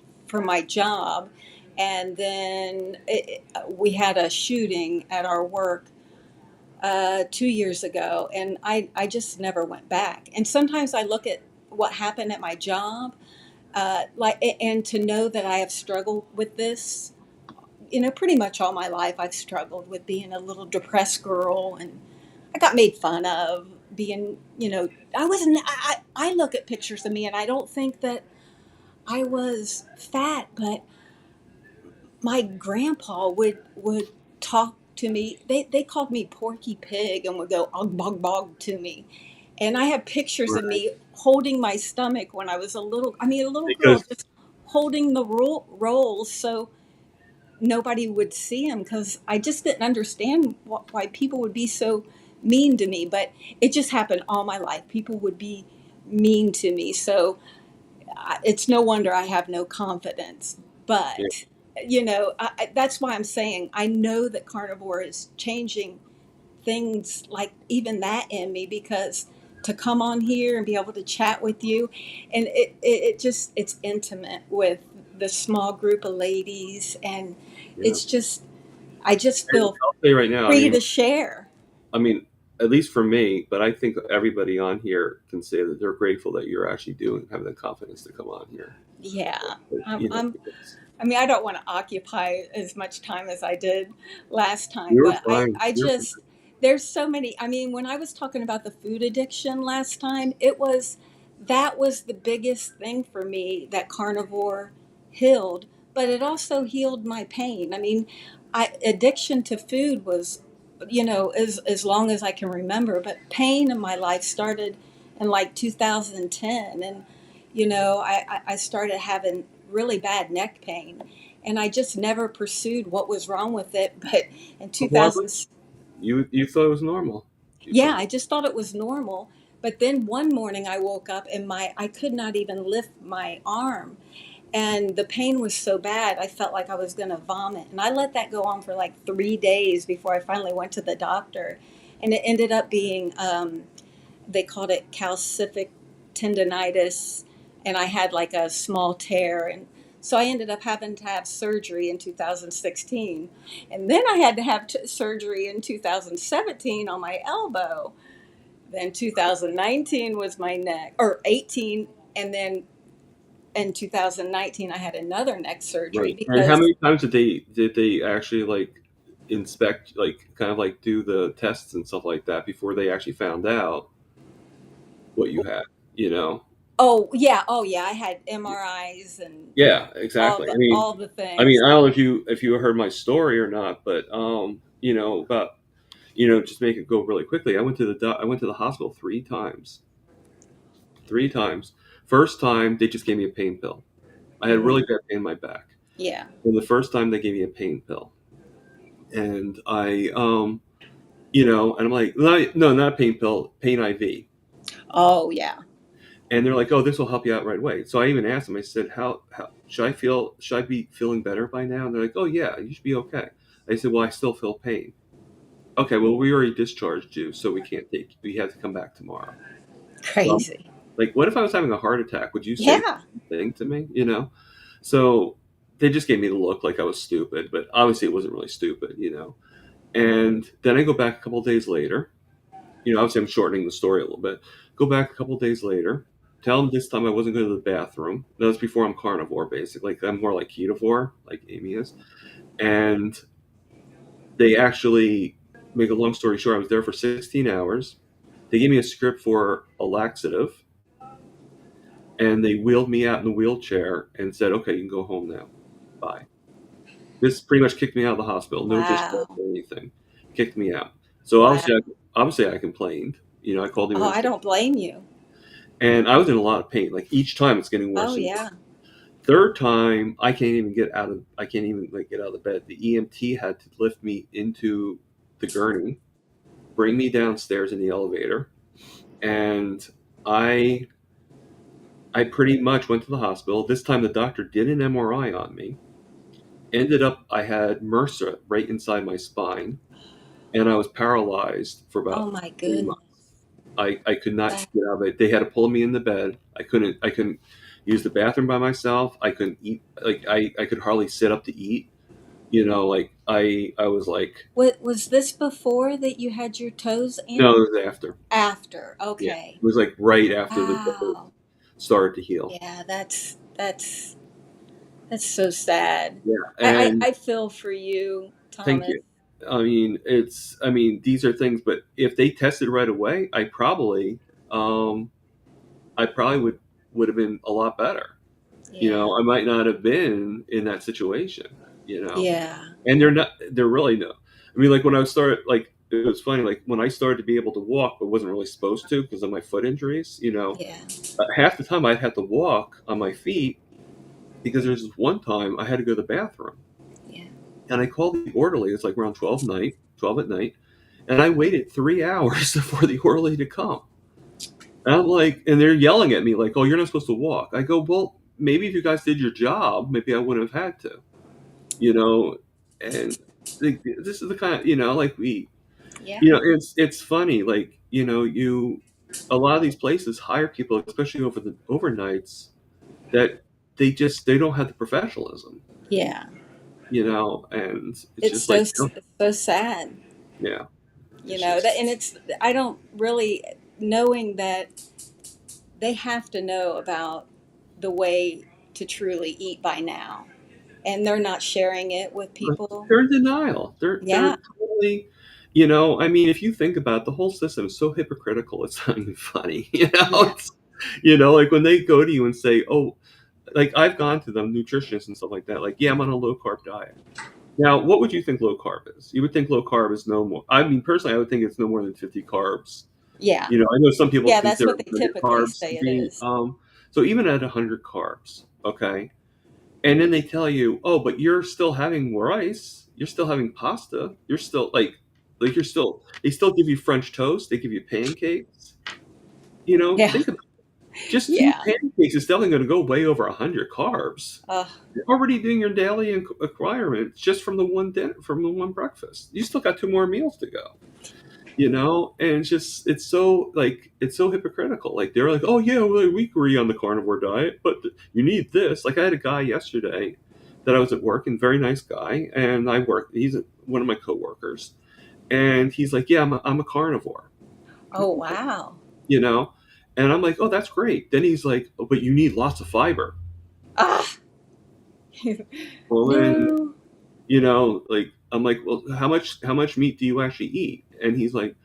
S2: my job, and then we had a shooting at our work 2 years ago, and I just never went back. And sometimes I look at what happened at my job, and to know that I have struggled with this, pretty much all my life. I've struggled with being a little depressed girl, and I got made fun of being, I wasn't. I look at pictures of me, and I don't think that I was fat, but my grandpa would talk to me. They called me Porky Pig and would go og bog bog to me, and I have pictures of
S1: right.
S2: me holding my stomach when I was a little. I mean, a little girl
S1: Because
S2: just holding the rolls so nobody would see him, because I just didn't understand why people would be so mean to me. But it just happened all my life. People would be mean to me. So it's no wonder I have no confidence.
S1: yeah,
S2: But, that's why I'm saying I know that carnivore is changing things like even that in me, because to come on here and be able to chat with you, and it just it's intimate with the small group of ladies, and
S1: yeah.
S2: it's just I just
S1: And
S2: feel
S1: I'll say right now.
S2: free to share.
S1: I mean, at least for me, but I think everybody on here can say that they're grateful that you're actually having the confidence to come on here.
S2: Yeah,
S1: But,
S2: I'm
S1: because
S2: I mean, I don't want to occupy as much time as I did last time,
S1: you're
S2: but
S1: fine.
S2: I
S1: You're
S2: just, there's so many. I mean, when I was talking about the food addiction last time, that was the biggest thing for me that carnivore healed, but it also healed my pain. I mean, addiction to food was, as long as I can remember, but pain in my life started in like 2010. And I started having really bad neck pain, and I just never pursued what was wrong with it. But in
S1: why would
S2: 2000,
S1: you thought it was normal? You
S2: yeah,
S1: thought,
S2: I just thought it was normal. But then one morning I woke up, and I could not even lift my arm, and the pain was so bad I felt like I was going to vomit. And I let that go on for like 3 days before I finally went to the doctor, and it ended up being they called it calcific tendonitis, and I had like a small tear. And so I ended up having to have surgery in 2016, and then I had to have surgery in 2017 on my elbow. Then 2019 was my neck, or 18, and then in 2019 I had another neck surgery
S1: right. And how
S2: because
S1: many times did they actually like inspect, like kind of like do the tests and stuff like that before they actually found out what you had? You know?
S2: oh yeah, I had MRIs and
S1: Yeah, exactly.
S2: all the
S1: I mean,
S2: things.
S1: I don't know if you heard my story or not, but about just make it go really quickly. I went to the hospital 3 times. 3 times. First time they just gave me a pain pill. I had really
S2: Hmm.
S1: bad pain in my back.
S2: Yeah.
S1: And the first time they gave me a pain pill, and and I'm like, no, no, not a pain pill, pain IV.
S2: Oh yeah.
S1: And they're like, "Oh, this will help you out right away." So I even asked them. I said, "How should I feel? Should I be feeling better by now?" And they're like, "Oh yeah, you should be okay." I said, "Well, I still feel pain." Okay, well, we already discharged you, so we can't take. We have to come back tomorrow. Well,
S2: Crazy.
S1: like, what if I was having a heart attack? Would you say the
S2: Yeah.
S1: same thing to me? You know? So they just gave me the look like I was stupid, but obviously it wasn't really stupid, you know. And then I go back a couple of days later. You know, obviously I'm shortening the story a little bit. Go back a couple of days later. Tell them this time I wasn't going to the bathroom. That was before I'm carnivore, basically. Like, I'm more like ketovore, like Amy is. And they actually, make a long story short, I was there for 16 hours. They gave me a script for a laxative, and they wheeled me out in the wheelchair and said, "Okay, you can go home now. Bye." This pretty much kicked me out of the hospital. No discharge
S2: Wow.
S1: or anything. Kicked me out. So
S2: Wow.
S1: obviously I complained. You know, I called the
S2: Oh, I
S1: emergency,
S2: don't blame you.
S1: and I was in a lot of pain. Like, each time it's getting
S2: Oh,
S1: worse and
S2: yeah.
S1: worse. Third time, I can't even like get out of the bed. The EMT had to lift me into the gurney, bring me downstairs in the elevator, and I I pretty much went to the hospital. This time the doctor did an MRI on me. Ended up I had MRSA right inside my spine, and I was paralyzed for
S2: Oh,
S1: about
S2: my
S1: 3 months.
S2: goodness.
S1: I could not
S2: That,
S1: get out of it. They had to pull me in the bed. I couldn't use the bathroom by myself. I couldn't eat. Like, I could hardly sit up to eat. You know, like, I was like,
S2: what was this before that you had your toes
S1: no,
S2: in?
S1: it was after.
S2: After.
S1: Yeah,
S2: Okay.
S1: it was like right after the boat
S2: Wow.
S1: started to heal.
S2: Yeah, that's so sad.
S1: Yeah,
S2: I,
S1: and
S2: I feel for you,
S1: thank
S2: Thomas.
S1: you. I mean, these are things, but if they tested right away, um, I probably would have been a lot better. You
S2: Yeah.
S1: know, I might not have been in that situation. You know,
S2: Yeah.
S1: and they're not. They're really no. I mean, like, when I started, like, it was funny. Like, when I started to be able to walk, but wasn't really supposed to because of my foot injuries. You know,
S2: Yeah.
S1: half the time I'd have to walk on my feet because there's this one time I had to go to the bathroom.
S2: Yeah.
S1: And I called the orderly. It's like around 12 at night, and I waited 3 hours for the orderly to come. And I'm like, and they're yelling at me like, "Oh, you're not supposed to walk." I go, "Well, maybe if you guys did your job, maybe I wouldn't have had to." You know, and this is the kind of, like,
S2: Yeah.
S1: it's funny, like, a lot of these places hire people, especially over the overnights, that they don't have the professionalism,
S2: Yeah.
S1: and it's
S2: It's
S1: just
S2: so
S1: like,
S2: it's so sad.
S1: yeah,
S2: You
S1: it's
S2: know that,
S1: just.
S2: and it's I don't really knowing that they have to know about the way to truly eat by now, and they're not sharing it with people.
S1: They're in denial. They're
S2: Yeah.
S1: totally, I mean, if you think about it, the whole system is so hypocritical. It's not even funny.
S2: Yeah.
S1: Like, when they go to you and say, "Oh," like, I've gone to them, nutritionists and stuff like that. Like, "Yeah, I'm on a low carb diet." Now, what would you think low carb is? You would think low carb is no more. I mean, personally, I would think it's no more than 50 carbs.
S2: Yeah.
S1: I know some people
S2: Yeah. That's
S1: consider
S2: what they
S1: 100
S2: typically
S1: carbs to
S2: say it
S1: be.
S2: is.
S1: So even at 100 carbs, okay, and then they tell you, "Oh, but you're still having rice. You're still having pasta. You're still like you're still." They still give you French toast. They give you pancakes.
S2: Yeah.
S1: Think about just two
S2: Yeah.
S1: pancakes is definitely going to go way over 100 carbs.
S2: Uh,
S1: You're already doing your daily requirements just from the one from the one breakfast. You still got two more meals to go. And it's so hypocritical. Like, they're like, "Oh yeah, well, we agree on the carnivore diet, but you need this." Like, I had a guy yesterday that I was at work, and very nice guy, and he's one of my coworkers, and he's like, "Yeah, I'm a carnivore,"
S2: oh wow.
S1: you know, and I'm like, "Oh, that's great." Then he's like, "Oh, but you need lots of fiber."
S2: Ah.
S1: Well, then,
S2: No.
S1: like, I'm like, "Well, how much meat do you actually eat?" And he's like,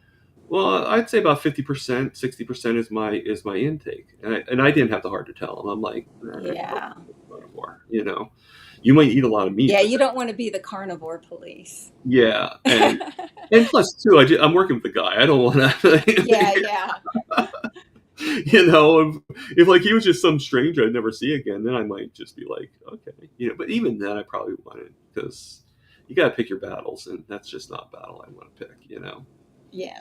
S1: "Well, I'd say about 50%, 60% is my intake." And I didn't have the heart to tell him. I'm like, "All right,
S2: Yeah.
S1: carnivore. You might eat a lot of meat,
S2: Yeah.
S1: but
S2: You don't want to be the carnivore police.
S1: yeah." And plus, too, I'm working with the guy. I don't want
S2: Yeah.
S1: to,
S2: Yeah.
S1: if like he was just some stranger I'd never see again, then I might just be like, okay, But even then, I probably wouldn't, because you got to pick your battles, and that's just not a battle I want to pick. So
S2: Yes.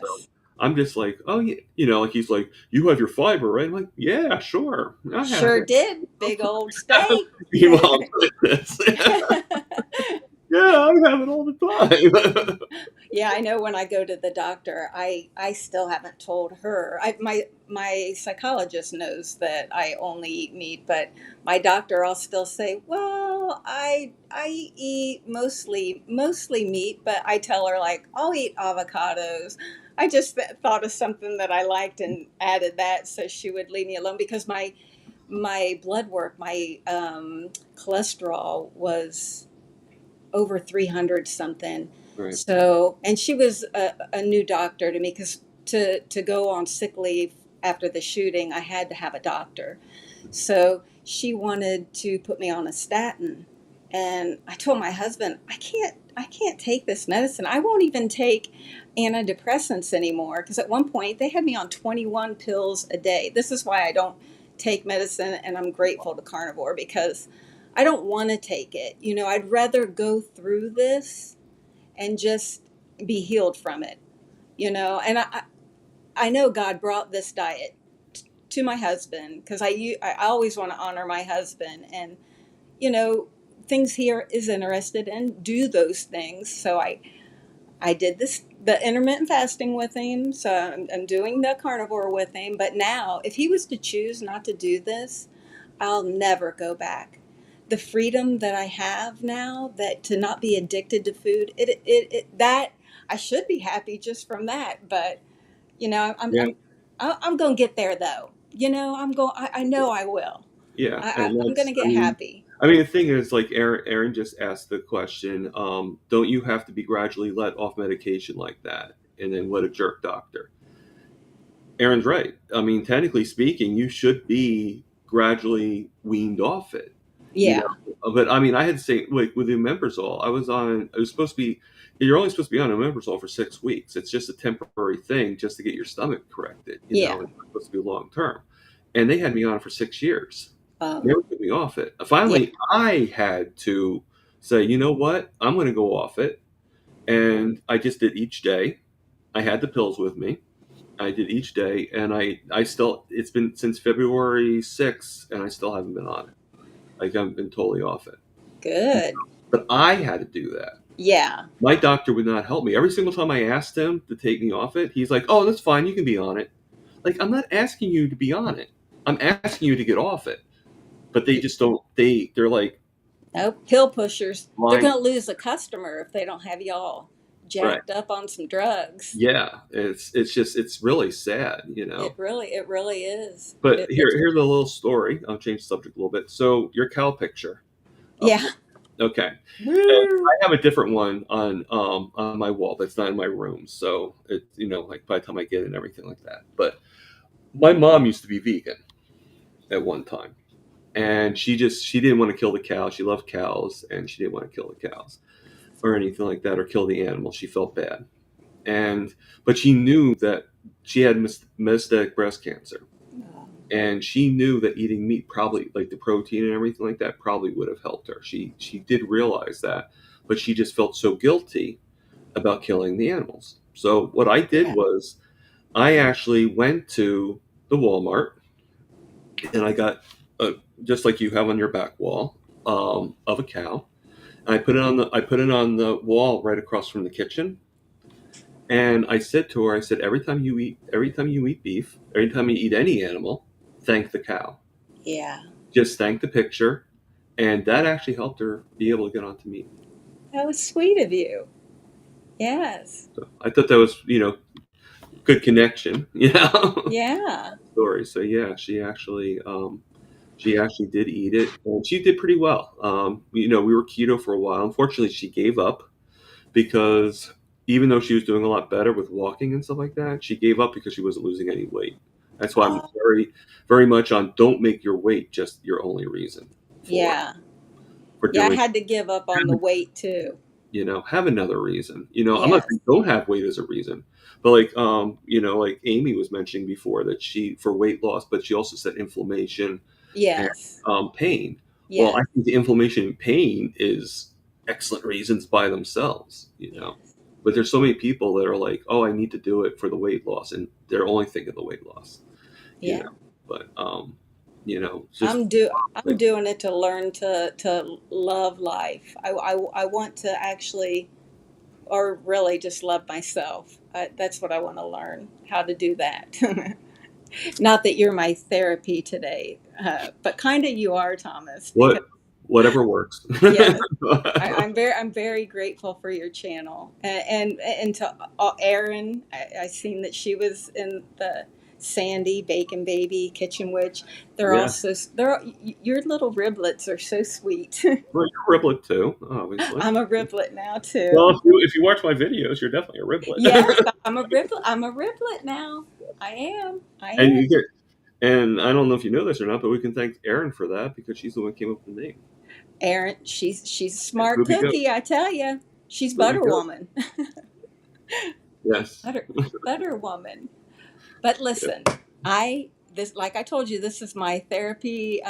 S1: I'm just like, oh yeah, like he's like, you have your fiber, right? I'm like, yeah, sure, I have
S2: Sure
S1: it.
S2: did. Big old steak.
S1: Meanwhile, this. Yeah, I have it all the time.
S2: Yeah, I know when I go to the doctor, I still haven't told her. My psychologist knows that I only eat meat, but my doctor, I'll still say, "Well, I eat mostly meat," but I tell her like, "I'll eat avocados." I just thought of something that I liked and added that so she would leave me alone because my blood work, my cholesterol was over 300 something.
S1: Right.
S2: So, and she was a new doctor to me because to go on sick leave after the shooting, I had to have a doctor. So she wanted to put me on a statin. And I told my husband, I can't take this medicine. I won't even take antidepressants anymore. Because at one point they had me on 21 pills a day. This is why I don't take medicine, and I'm grateful to carnivore because I don't want to take it. I'd rather go through this and just be healed from it. And I know God brought this diet to my husband because I always want to honor my husband, and you know things he is interested in, do those things. So I did the intermittent fasting with him, so I'm doing the carnivore with him. But now, if he was to choose not to do this, I'll never go back. The freedom that I have now, that to not be addicted to food, that I should be happy just from that. But
S1: Yeah,
S2: I'm going to get there though. I know I will.
S1: yeah, and
S2: I'm going
S1: that's,
S2: to get happy.
S1: the thing is, like Aaron just asked the question, don't you have to be gradually let off medication like that? And then what a jerk doctor. Aaron's right. I mean, technically speaking, you should be gradually weaned off it, you
S2: Yeah,
S1: know. But I mean, I had to say, like with the omeprazole, it was supposed to be, you're only supposed to be on omeprazole for 6 weeks. It's just a temporary thing just to get your stomach corrected,
S2: yeah.
S1: It's not supposed to be long term. And they had me on it for 6 years.
S2: Um,
S1: Never took me off it.
S2: yeah,
S1: Finally, I had to say, you know what? I'm going to go off it. And I just did each day. I had the pills with me. I did each day, and I still, it's been since February 6th, and I still haven't been on it. Like, I've been totally off it.
S2: good.
S1: But I had to do that.
S2: Yeah,
S1: My doctor would not help me. Every single time I asked him to take me off it, he's like, oh, that's fine. You can be on it. Like, I'm not asking you to be on it. I'm asking you to get off it. But they just don't, they're like,
S2: no pill pushers. They're
S1: blind.
S2: going to lose a customer if they don't have y'all
S1: Right.
S2: jacked up on some drugs.
S1: Yeah. It's really sad.
S2: It really is.
S1: But here's a little story. I'll change the subject a little bit. So your cow picture up
S2: Yeah.
S1: there. Okay. And
S2: Woo.
S1: I have a different one on my wall that's not in my room. So it like by the time I get it and everything like that. But my mom used to be vegan at one time. And she didn't want to kill the cows. She loved cows and she didn't want to kill the cows or anything like that or kill the animals. She felt bad. But she knew that she had metastatic breast cancer. And she knew that eating meat, probably like the protein and everything like that, probably would have helped her. She did realize that, but she just felt so guilty about killing the animals. So what I did
S2: Yeah.
S1: was I actually went to the Walmart and I got just like you have on your back wall, of a cow. And I put it on the wall right across from the kitchen. And I said to her, I said, every time you eat beef, every time you eat any animal, thank the cow.
S2: Yeah.
S1: Just thank the picture, and that actually helped her be able to get onto meat.
S2: That was sweet of you. Yes.
S1: So I thought that was good connection,
S2: Yeah.
S1: story. So yeah, she actually did eat it, and she did pretty well. We were keto for a while. Unfortunately, she gave up because even though she was doing a lot better with walking and stuff like that, she gave up because she wasn't losing any weight. That's why I'm
S2: Oh,
S1: very, very much on don't make your weight just your only reason for
S2: yeah.
S1: for
S2: Yeah, I
S1: doing.
S2: had to give up on the weight too.
S1: Have another reason. I'm not saying
S2: Yes.
S1: don't have weight as a reason, but like Amy was mentioning before that she for weight loss, but she also said inflammation and
S2: Yes.
S1: pain. Well, I
S2: Yes.
S1: think the inflammation and pain is excellent reasons by themselves.
S2: Yes.
S1: but there's so many people that are like, oh, I need to do it for the weight loss, and they're only thinking the weight loss, you
S2: Yeah.
S1: know. But it's just
S2: I'm doing it to learn to love life. I want to actually, or really just love myself. That's what I want to learn, how to do that. Not that you're my therapy today, but kind of you are, Thomas, because
S1: whatever works.
S2: yes, I'm very grateful for your channel, and to Erin. I seen that she was in the Sandy Bacon Baby Kitchen Witch. They're
S1: Yeah,
S2: also your little riblets are so sweet.
S1: well, you're a riblet too, obviously.
S2: I'm a riblet now
S1: Well,
S2: too.
S1: if you watch my videos, you're definitely a riblet.
S2: Yes, I'm a riblet. I'm a riblet now. I am. I
S1: and
S2: am.
S1: you get and I don't know if you know this or not, but we can thank Erin for that because she's the one who came up with the name.
S2: Erin, she's a
S1: It's
S2: smart
S1: Ruby Goat.
S2: cookie, I tell you. She's
S1: Ruby
S2: Butter
S1: Goat.
S2: Woman.
S1: Yes.
S2: Butter Woman. But
S1: Yeah.
S2: listen, like I told you, this is my therapy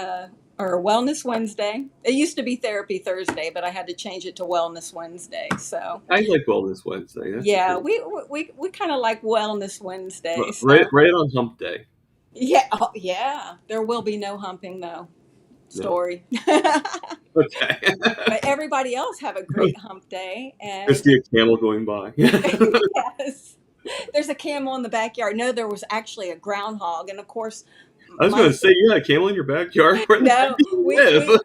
S2: or Wellness Wednesday. It used to be Therapy Thursday, but I had to change it to Wellness Wednesday. So
S1: I like Wellness Wednesday. That's a
S2: yeah,
S1: pretty
S2: we kind of like Wellness Wednesday.
S1: right
S2: So
S1: right on Hump Day.
S2: yeah, oh, yeah, there will be no humping though.
S1: No.
S2: Story.
S1: Okay.
S2: But everybody else have a great hump day,
S1: Just
S2: and
S1: see a camel going by.
S2: yes, there's a camel in the backyard. No, there was actually a groundhog, and of course,
S1: I was
S2: my
S1: going to say, you had a camel in your backyard. Where the heck
S2: no,
S1: do you live?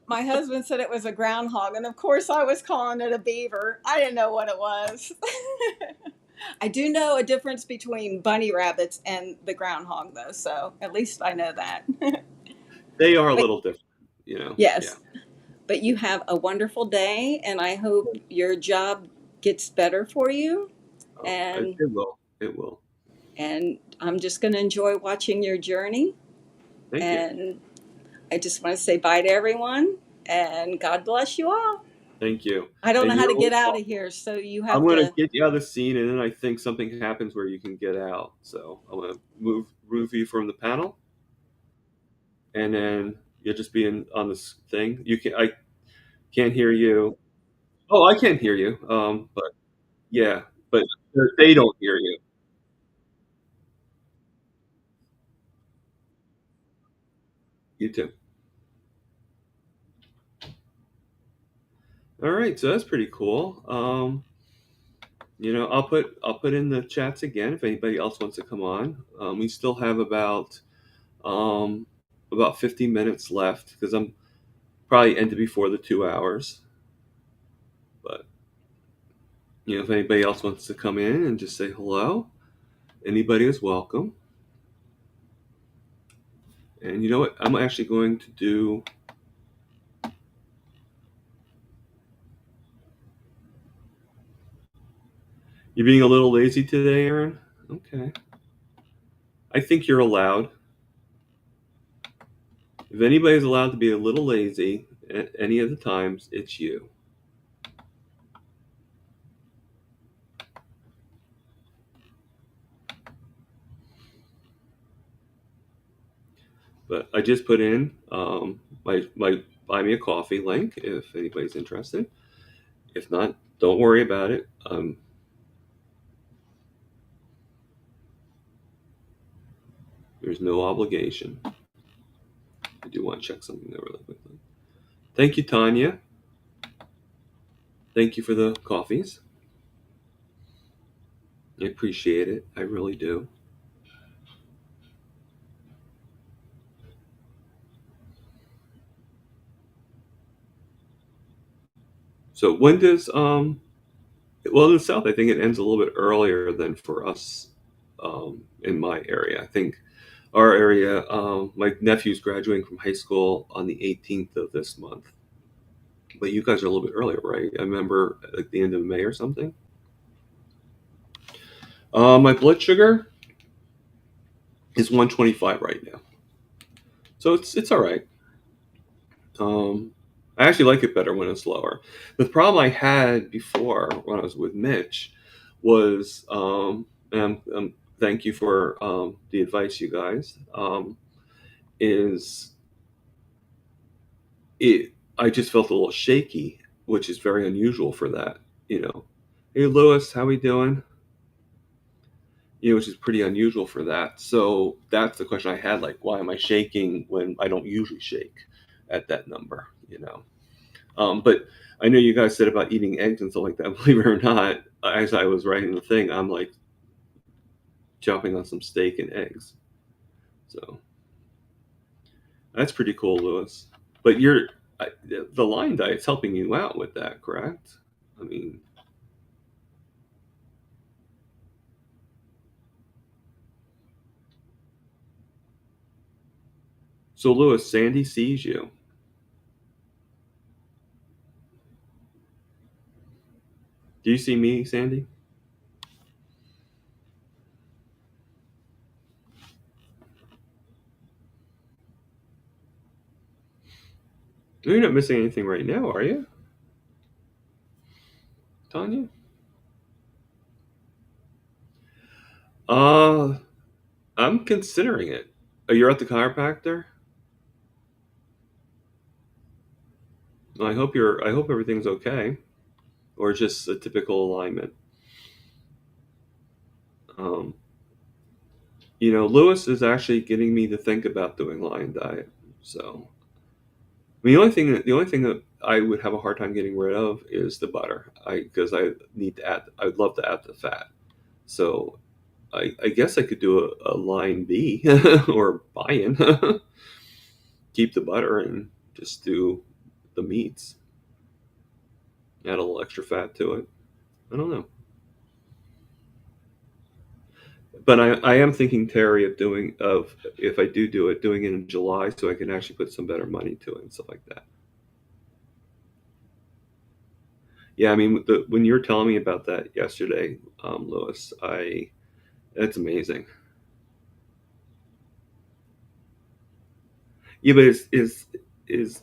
S2: my husband said it was a groundhog, and of course, I was calling it a beaver. I didn't know what it was. I do know a difference between bunny rabbits and the groundhog, though, so at least I know that.
S1: They are a
S2: But
S1: little different. Yeah.
S2: yes, but you have a wonderful day, and I hope your job gets better for you.
S1: It,
S2: And
S1: it will. It will.
S2: I'm just going to enjoy watching your journey.
S1: Thank you.
S2: And I just want to say bye to everyone, and God bless you all.
S1: Thank you.
S2: I don't know
S1: And
S2: how to get out of here, so you
S1: I'm
S2: have
S1: going to
S2: to.
S1: get you out of the scene, and then I think something happens where you can get out. So I'm going to move you from the panel, and then you'll just be on this thing. I can't hear you. Oh, I can't hear you. But yeah, but they don't hear you. You too. All right, so that's pretty cool. I'll put in the chats again if anybody else wants to come on. We still have um, about 50 minutes left because I'm probably ended before the 2 hours. But if anybody else wants to come in and just say hello, anybody is welcome. And you know what? I'm actually going to do. You're being a little lazy today, Aaron? Okay. I think you're allowed. If anybody's allowed to be a little lazy at any of the times, it's you. But I just put in my buy me a coffee link if anybody's interested. If not, don't worry about it. There's no obligation. I do want to check something there really quickly. Thank you, Tanya. Thank you for the coffees. I appreciate it. I really do. So when does well, in the south I think it ends a little bit earlier than for us in my area. I think our area, my nephew's graduating from high school on the 18th of this month. But you guys are a little bit earlier, right? I remember like the end of May or something. My blood sugar is 125 right now, so it's all right. I actually like it better when it's lower. The problem I had before when I was with Mitch was, and thank you for the advice, you guys. Is it? I just felt a little shaky, which is very unusual for that. You know, Hey, Lewis, how we doing? Which is pretty unusual for that. So that's the question I had. Like, why am I shaking when I don't usually shake at that number? But I know you guys said about eating eggs and stuff like that. Believe it or not, as I was writing the thing, I'm like chopping on some steak and eggs. So that's pretty cool, Lewis. But the line diet's helping you out with that, correct? I mean, so Lewis, Sandy sees you. Do you see me, Sandy? You're not missing anything right now, are you, Tanya? Uh, I'm considering it. You're at the chiropractor. I hope everything's okay, or just a typical alignment. Um, Lewis is actually getting me to think about doing lion diet. So, I mean, the only thing that I would have a hard time getting rid of is the butter. Because I need to add. I would love to add the fat. So, I guess I could do a line B or buy-in. Keep the butter and just do the meats. Add a little extra fat to it. I don't know. But I am thinking, Terry, of if I do it, doing it in July so I can actually put some better money to it and stuff like that. Yeah, I mean, when you were telling me about that yesterday, Lewis, I that's amazing. Yeah, but is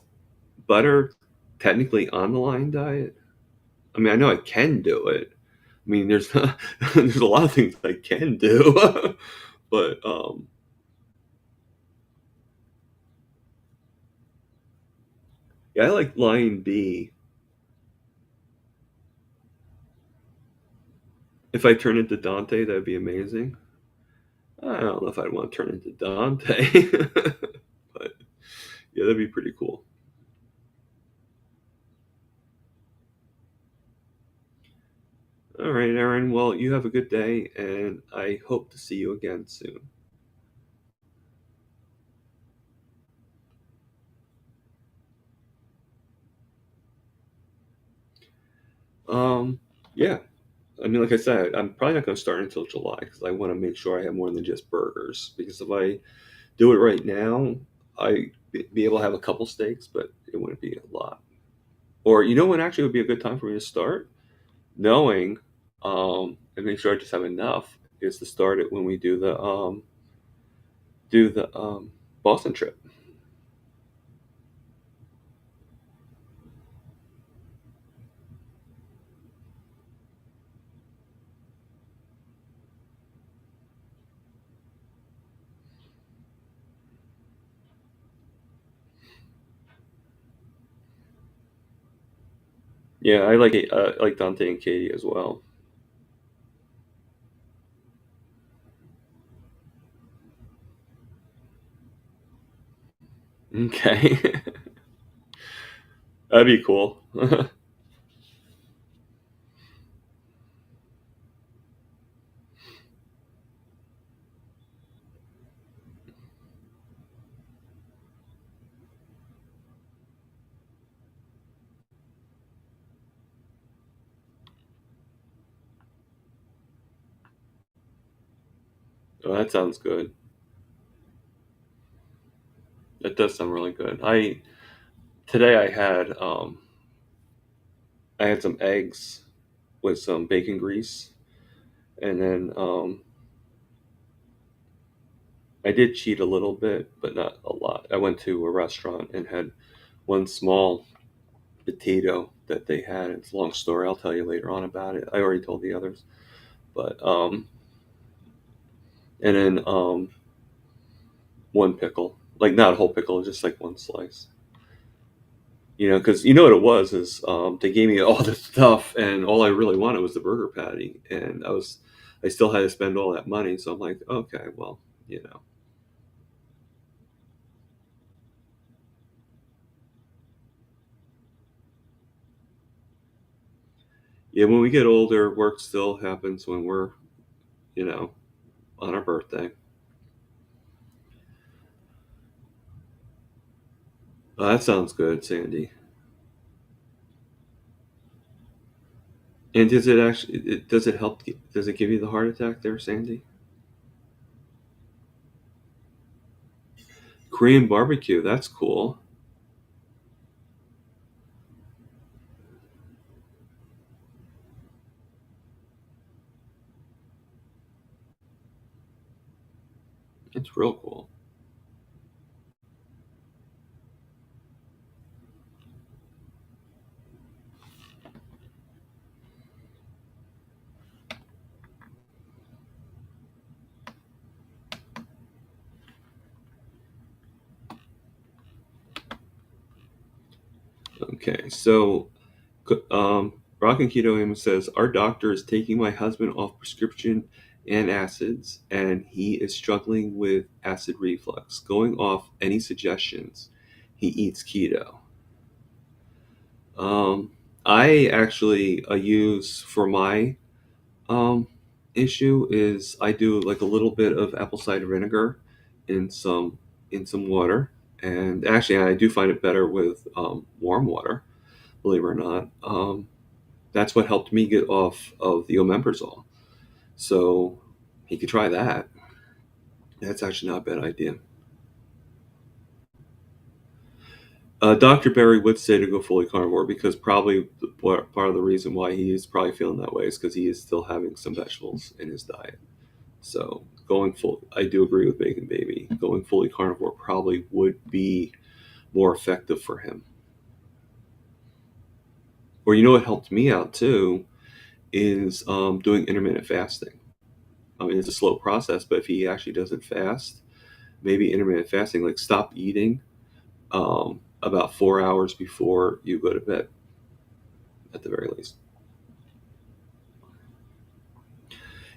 S1: butter technically on the line diet? I mean, I know I can do it. I mean, there's there's a lot of things I can do, but yeah, I like line B. If I turn into Dante, that'd be amazing. I don't know if I'd want to turn into Dante, but yeah, that'd be pretty cool. All right, Aaron. Well, you have a good day, and I hope to see you again soon. Um, yeah. I mean, like I said, I'm probably not going to start until July because I want to make sure I have more than just burgers. Because if I do it right now, I be able to have a couple steaks, but it wouldn't be a lot. Or what actually would be a good time for me to start, knowing, and make sure I just have enough, is to start it when we do the Boston trip. Yeah, I like Dante and Katie as well. Okay, that'd be cool. Oh, that sounds good. That does sound really good. I Today I had some eggs with some bacon grease, and then I did cheat a little bit, but not a lot. I went to a restaurant and had one small potato that they had. It's a long story. I'll tell you later on about it. I already told the others, but and then one pickle, like not a whole pickle, just like one slice. Because you know what it was is they gave me all this stuff, and all I really wanted was the burger patty, and I still had to spend all that money, so I'm like, okay, well, you know, yeah. When we get older, work still happens when we're, you know, on our birthday. That sounds good, Sandy. And does it actually? Does it help? Does it give you the heart attack there, Sandy? Korean barbecue. That's cool. It's real cool. Okay, so Rock and Keto Aim says our doctor is taking my husband off prescription antacids, and he is struggling with acid reflux. Going off any suggestions? He eats keto. Um, I actually use for my um, issue is I do like a little bit of apple cider vinegar in some water, and actually I do find it better with warm water. Believe it or not, that's what helped me get off of the omeprazole. So he could try that. That's actually not a bad idea. Dr. Berry would say to go fully carnivore because probably part of the reason why he is probably feeling that way is because he is still having some vegetables in his diet. So going full, I do agree with Bacon Baby. Going fully carnivore probably would be more effective for him. Or you know what helped me out too is doing intermittent fasting. I mean, it's a slow process, but if he actually doesn't fast, maybe intermittent fasting, like stop eating about 4 hours before you go to bed, at the very least.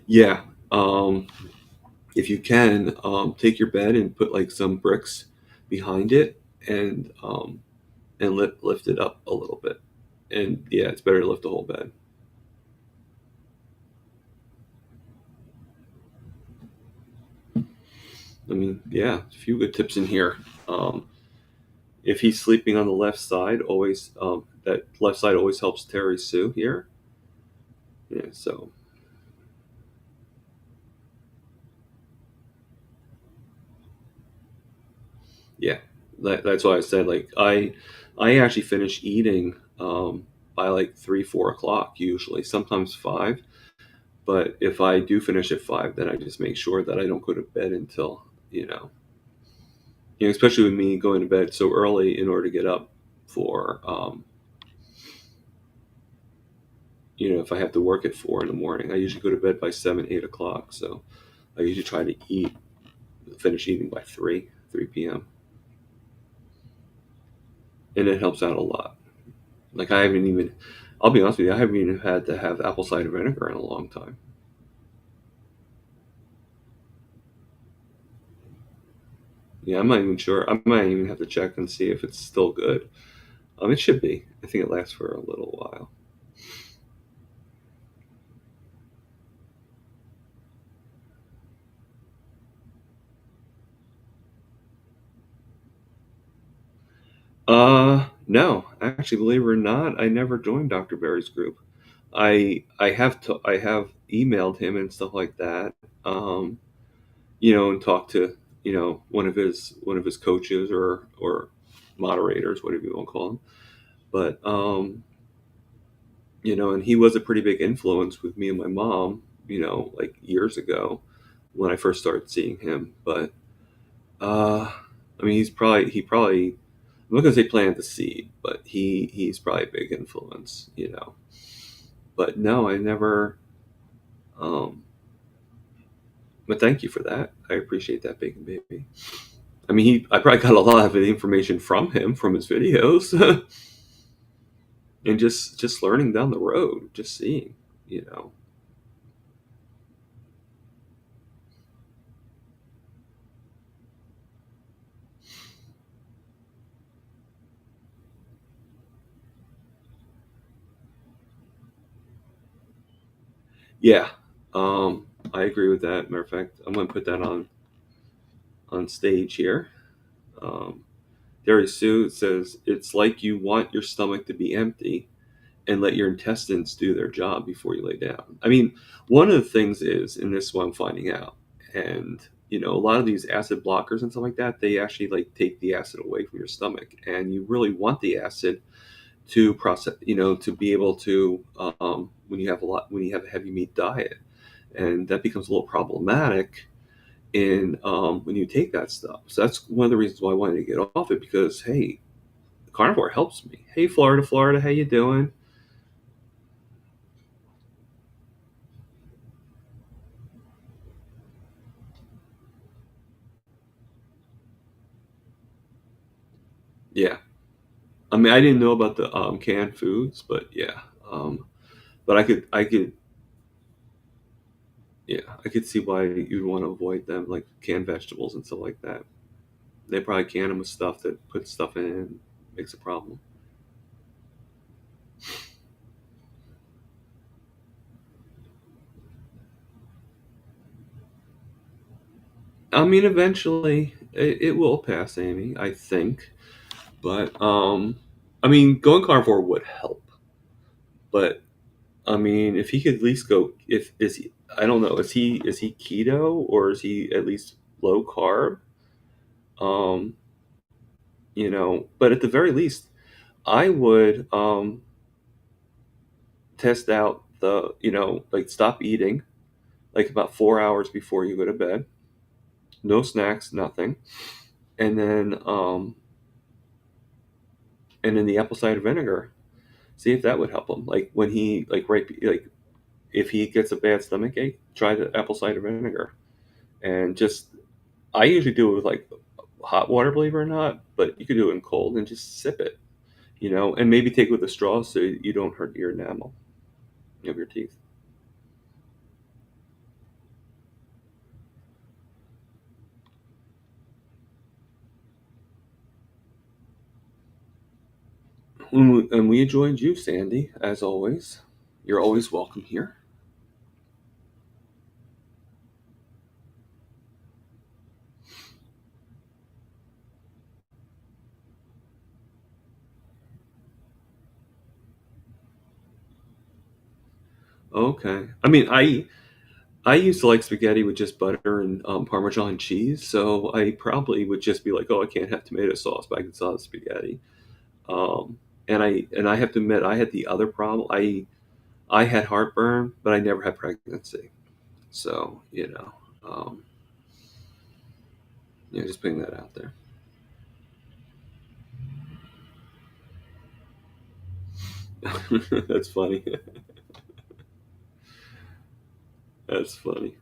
S1: Yeah. If you can, take your bed and put like some bricks behind it and lift it up a little bit. And yeah, it's better to lift the whole bed. I mean, yeah, a few good tips in here. Um, if he's sleeping on the left side, always that left side always helps Terry Sue here. Yeah, so yeah, that's why I said like I actually finish eating by like 3 4 o'clock usually, sometimes 5. But if I do finish at 5, then I just make sure that I don't go to bed until you know especially with me going to bed so early in order to get up for if I have to work at 4 in the morning. I usually go to bed by 7 8 o'clock, so I usually try to finish eating by 3 p.m. and it helps out a lot. Like I haven't even, I'll be honest with you, I haven't even had to have apple cider vinegar in a long time. Yeah, I'm not even sure. I might even have to check and see if it's still good. It should be. I think it lasts for a little while. No, actually, believe it or not, I never joined Dr. Berry's group. I have emailed him and stuff like that. And talked to one of his coaches or moderators, whatever you want to call them. But and he was a pretty big influence with me and my mom. Like years ago when I first started seeing him. But I mean, he probably I'm not gonna say planted the seed, but he's probably a big influence. But no, I never. Um, but thank you for that. I appreciate that, Bacon Baby. I mean, I probably got a lot of the information from him from his videos, and just learning down the road, just seeing, you know. Yeah, I agree with that. Matter of fact, I'm going to put that on stage here. Um, Derry Sue says it's like you want your stomach to be empty and let your intestines do their job before you lay down. I mean, one of the things is, and this is what I'm finding out, and a lot of these acid blockers and stuff like that, they actually like take the acid away from your stomach, and you really want the acid to process, to be able to, when you have a heavy meat diet, and that becomes a little problematic in when you take that stuff. So that's one of the reasons why I wanted to get off it, because hey, carnivore helps me. Hey, Florida, how you doing? Yeah, I mean, I didn't know about the canned foods, but yeah, but yeah, I could see why you'd want to avoid them, like canned vegetables and stuff like that. They probably can them with stuff that puts stuff in and makes a problem. I mean, eventually it will pass, Amy, I think. But I mean, going carnivore would help. But I mean, if he could at least go, if is he, I don't know, is he keto, or is he at least low carb? Um, but at the very least, I would test out the, like stop eating like about 4 hours before you go to bed, no snacks, nothing, and then the apple cider vinegar. See if that would help him. Like when he like if he gets a bad stomach ache, try the apple cider vinegar, and just I usually do it with like hot water, believe it or not, but you could do it in cold and just sip it, and maybe take it with a straw so you don't hurt your enamel of your teeth. And we enjoyed you, Sandy, as always. You're always welcome here. Okay. I mean, I used to like spaghetti with just butter and Parmesan cheese, so I probably would just be like, "Oh, I can't have tomato sauce, but I can sauce spaghetti." And I have to admit, I had the other problem. I had heartburn, but I never had pregnancy. So um, just putting that out there. That's funny. That's funny.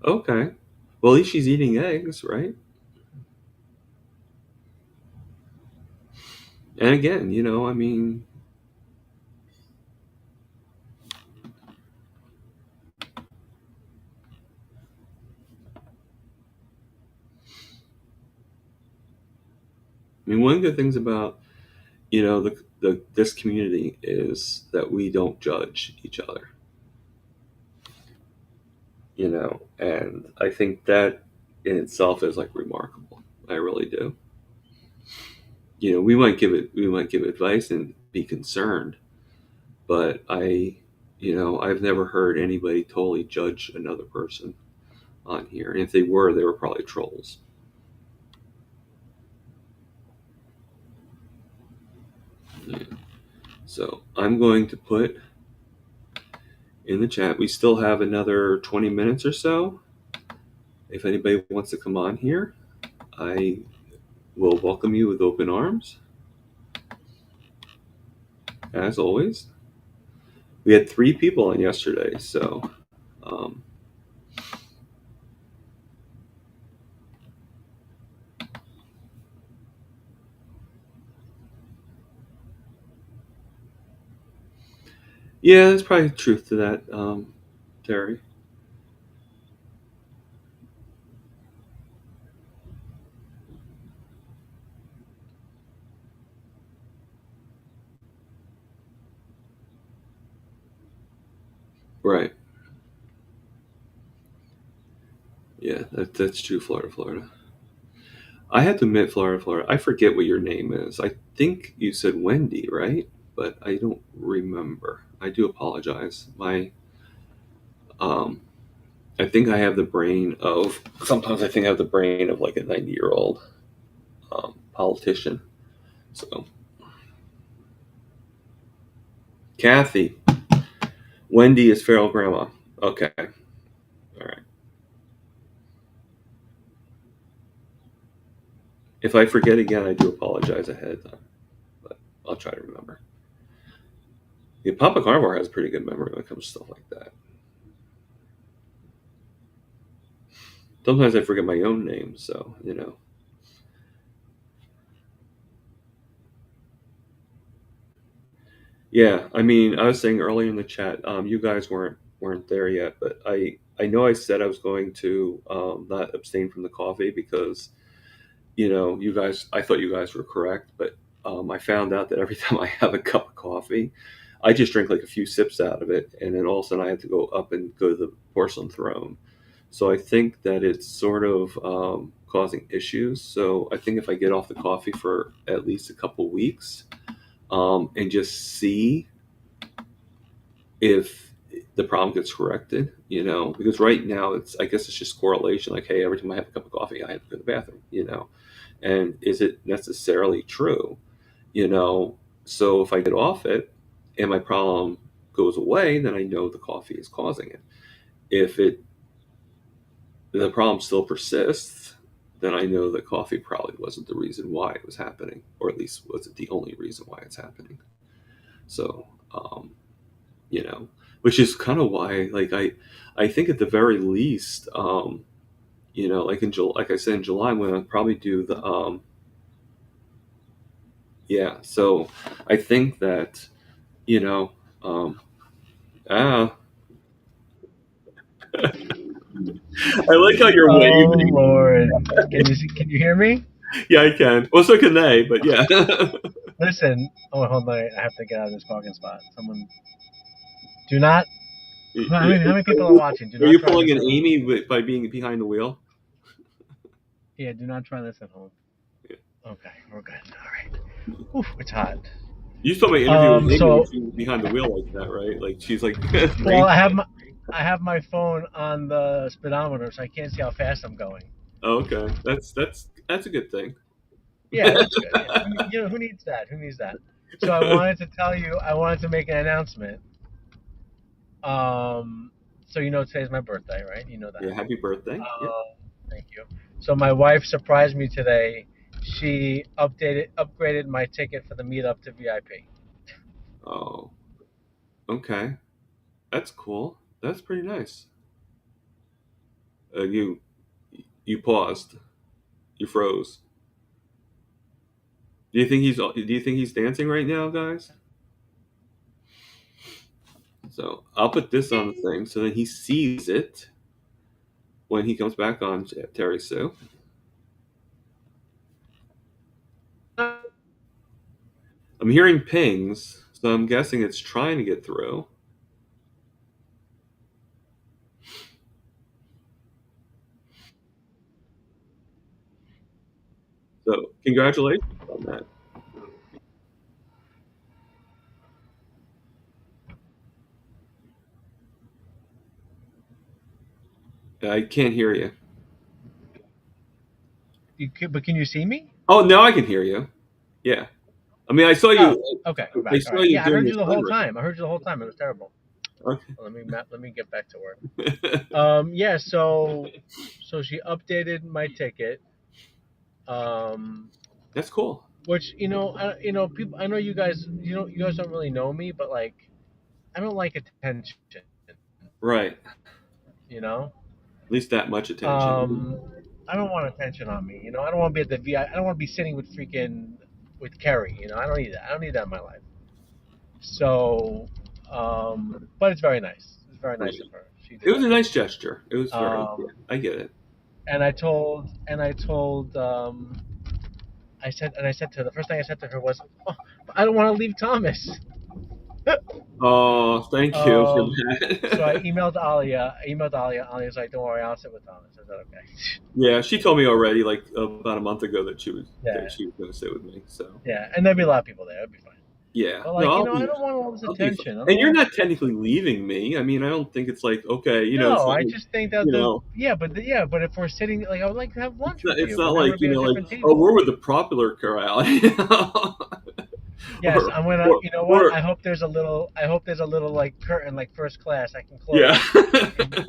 S1: Okay. Well, at least she's eating eggs, right? And again, one of the good things about the this community is that we don't judge each other, and I think that in itself is like remarkable. I really do. We might give advice and be concerned, but I've never heard anybody totally judge another person on here, and if they were probably trolls. Yeah. So I'm going to put in the chat. We still have another 20 minutes or so. If anybody wants to come on here, I will welcome you with open arms, as always. We had 3 people on yesterday, so um, yeah, there's probably truth to that, Terry. Right. Yeah, that's true. Florida. I had to admit, Florida. I forget what your name is. I think you said Wendy, right? But I don't remember. I do apologize. Um, I think I have the brain of. Sometimes I think I have the brain of like a 90-year-old politician. So, Kathy, Wendy is feral grandma. Okay, all right. If I forget again, I do apologize ahead of time, but I'll try to remember. Yeah, Papa Carnivore has a pretty good memory when it comes to stuff like that. Sometimes I forget my own name, so you know. Yeah, I mean, I was saying earlier in the chat, you guys weren't there yet, but I know I said I was going to not abstain from the coffee because you guys, I thought you guys were correct, but I found out that every time I have a cup of coffee, I just drink like a few sips out of it, and then all of a sudden I have to go up and go to the porcelain throne. So I think that it's sort of causing issues. So I think if I get off the coffee for at least a couple weeks and just see if the problem gets corrected, because right now I guess it's just correlation. Like, hey, every time I have a cup of coffee, I have to go to the bathroom. And is it necessarily true? you know so if I get off it and my problem goes away, then I know the coffee is causing it. If the problem still persists, then I know that coffee probably wasn't the reason why it was happening, or at least wasn't the only reason why it's happening. So you know which is kind of why, like, I think at the very least, like in July, like I said, in July I'm going to probably do the yeah. So I think that you know um ah I like how you're
S3: Oh
S1: waving.
S3: Lord, can you hear me?
S1: Yeah, I can. Well, so can they, but yeah.
S3: Listen, oh hold on, I have to get out of this parking spot. Someone, do not. How many people are watching? Do
S1: Are
S3: not
S1: you
S3: try
S1: pulling
S3: this
S1: an
S3: at home.
S1: Amy by being behind the wheel?
S3: Yeah, do not try this at home.
S1: Yeah.
S3: Okay, we're good. All right. Oof, it's hot.
S1: You saw my interview with Amy when
S3: So,
S1: she was behind the wheel like that, right? Like she's like
S3: well,
S1: rain.
S3: I have my phone on the speedometer, so I can't see how fast I'm going.
S1: Oh, okay, that's a good thing.
S3: Yeah, that's good. Yeah, who needs that? Who needs that? So I wanted to make an announcement. Um, so today's my birthday, right? You know that.
S1: Yeah, happy birthday. Yeah.
S3: Thank you. So my wife surprised me today. She upgraded my ticket for the meetup to VIP.
S1: Oh, okay. That's cool. That's pretty nice. You paused. You froze. Do you think he's dancing right now, guys? So I'll put this on the thing so that he sees it when he comes back on, Terry Sue. I'm hearing pings, so I'm guessing it's trying to get through. So congratulations on that. I can't hear you.
S3: But can you see me?
S1: Oh, now I can hear you. Yeah. I mean, I saw
S3: Oh,
S1: you.
S3: okay, we're
S1: I
S3: back. All
S1: saw
S3: right.
S1: you
S3: Yeah, I
S1: doing
S3: heard
S1: the
S3: you the
S1: sun
S3: whole time. I heard you the whole time. It was terrible.
S1: rays.
S3: Let me get back to work.
S1: Okay.
S3: Yeah. So she updated my ticket. Um,
S1: That's cool.
S3: which people. I know you guys. You guys don't really know me, but like I don't like attention.
S1: Right.
S3: You know.
S1: At least that much attention.
S3: I don't want attention on me. I don't want to be at the VI. I don't want to be sitting with Kerry. I don't need that. I don't need that in my life. So, but it's very nice. It's very nice of her. She did
S1: It was a
S3: that.
S1: nice gesture. It was very. I get it.
S3: And I told, I said to her, the first thing I said to her was, "Oh, I don't want to leave Thomas."
S1: Oh, thank you for that.
S3: So I emailed Alia. Alia's like, "Don't worry, I'll sit with Thomas." I said, "Okay."
S1: Yeah, she told me already, like about a month ago, that she was
S3: Yeah.
S1: going to sit with me. So
S3: Yeah, and there'll be a lot of people there. It'll be fine.
S1: yeah,
S3: But like,
S1: no,
S3: I don't want all this
S1: I'll be
S3: attention.
S1: fine. And you're not technically leaving me. I mean, I don't think it's like okay,
S3: No,
S1: it's
S3: I
S1: like,
S3: just think that but if we're sitting, like, I would like to have lunch with
S1: it's
S3: you.
S1: not
S3: but then
S1: like
S3: we'd be at a
S1: like
S3: different table.
S1: we're with the popular crowd.
S3: Yes,
S1: Or-
S3: I'm gonna.
S1: or-
S3: You know what?
S1: or-
S3: I hope there's a little like curtain, like first class. I can close.
S1: Yeah,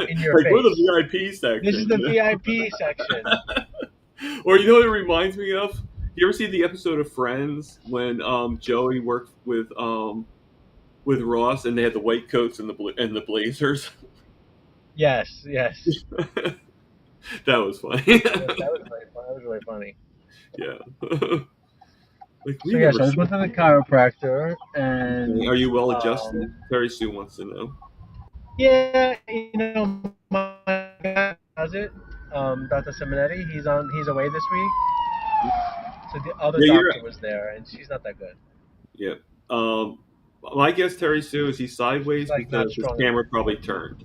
S3: in your
S1: like we're
S3: face.
S1: the VIP section.
S3: This is the VIP section.
S1: Or what it reminds me of? You ever see the episode of Friends when Joey worked with Ross and they had the white coats and the blazers?
S3: Yes.
S1: That was funny.
S3: That was really funny.
S1: Yeah. Like,
S3: So I just went to the chiropractor, and
S1: are you well adjusted? Terry Sue wants to know.
S3: yeah, my guy does it. Dr. Simonetti, he's away this week. So the other doctor was there, and she's not that good.
S1: Yeah. My guess, Terry Sue, is he sideways
S3: Like,
S1: because his camera probably turned.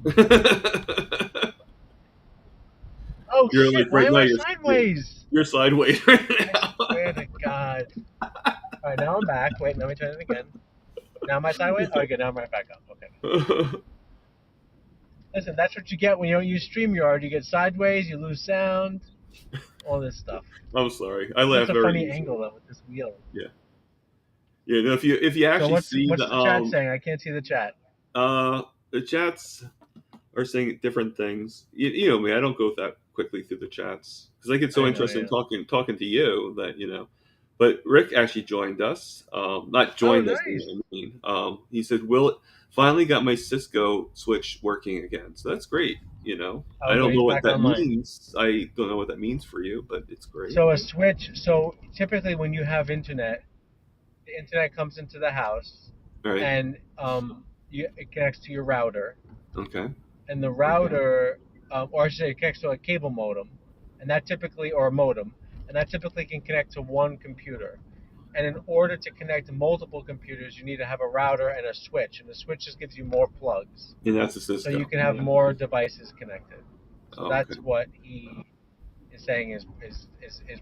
S3: Oh,
S1: You're
S3: shit,
S1: like,
S3: why
S1: right
S3: am
S1: now
S3: I
S1: you're-
S3: sideways?
S1: You're sideways right now.
S3: I swear to God. All right, now I'm back. Wait, let me try it again. Now am I sideways? Oh, okay, now I'm right back up. Okay. Listen, that's what you get when you don't use StreamYard. You get sideways, you lose sound, all this stuff.
S1: I'm sorry. I laugh
S3: It's a
S1: very
S3: funny
S1: easily.
S3: angle, though, with this wheel.
S1: Yeah. No, if you actually
S3: So
S1: see
S3: what's
S1: the
S3: the chat saying? I can't see the chat.
S1: the chats are saying different things. You know me, I don't go that quickly through the chats because I get so interested in talking to you that. But Rick actually joined us. Not joined us.
S3: Nice.
S1: I mean, he said, "Will finally got my Cisco switch working again." So that's great. I don't know what that means. I don't know what that means for you, but it's great.
S3: So a switch. So typically, when you have internet, the internet comes into the house,
S1: All right.
S3: and it connects to your router.
S1: Okay.
S3: And the router, or I should say, it connects to a cable modem, or a modem, and that typically can connect to one computer. And in order to connect to multiple computers, you need to have a router and a switch, and the switch just gives you more plugs.
S1: And that's a Cisco.
S3: So you can have more devices connected. So that's
S1: okay.
S3: what he is saying is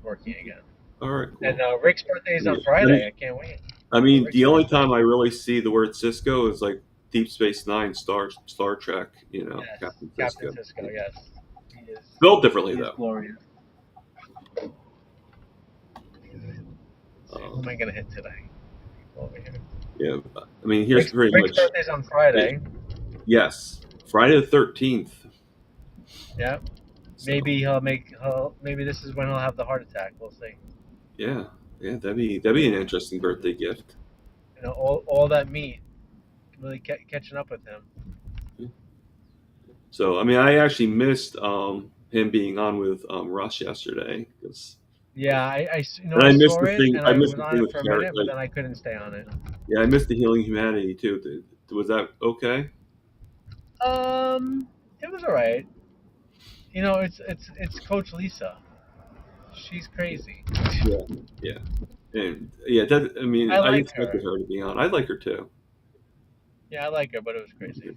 S3: working again.
S1: All right. Cool.
S3: And Rick's birthday is on Friday. I can't wait.
S1: I mean, the only time I really see the word Cisco is like Deep Space Nine, Star Trek.
S3: Yes.
S1: Captain
S3: Cisco, yes. He is
S1: spelled differently though.
S3: Glorious. Who am I gonna hit today? Over here.
S1: Yeah, I mean, here's pretty
S3: Rick's
S1: much.
S3: birthday's on Friday.
S1: Yes, Friday the 13th.
S3: Yeah.
S1: So,
S3: Maybe maybe this is when he'll have the heart attack. We'll see.
S1: Yeah, that'd be an interesting birthday gift.
S3: All that meat really catching up with him.
S1: So, I mean, I actually missed him being on with Russ yesterday.
S3: Yeah, I
S1: missed the thing.
S3: and
S1: I missed
S3: was
S1: the
S3: on
S1: thing
S3: it
S1: with
S3: for a
S1: Eric,
S3: minute, but then I couldn't stay on it.
S1: Yeah, I missed the Healing Humanity too. Was that okay?
S3: It was alright. It's Coach Lisa. She's crazy.
S1: Yeah, and that, I mean, I expected her to be on. I like her too.
S3: Yeah, I like her, but it was crazy.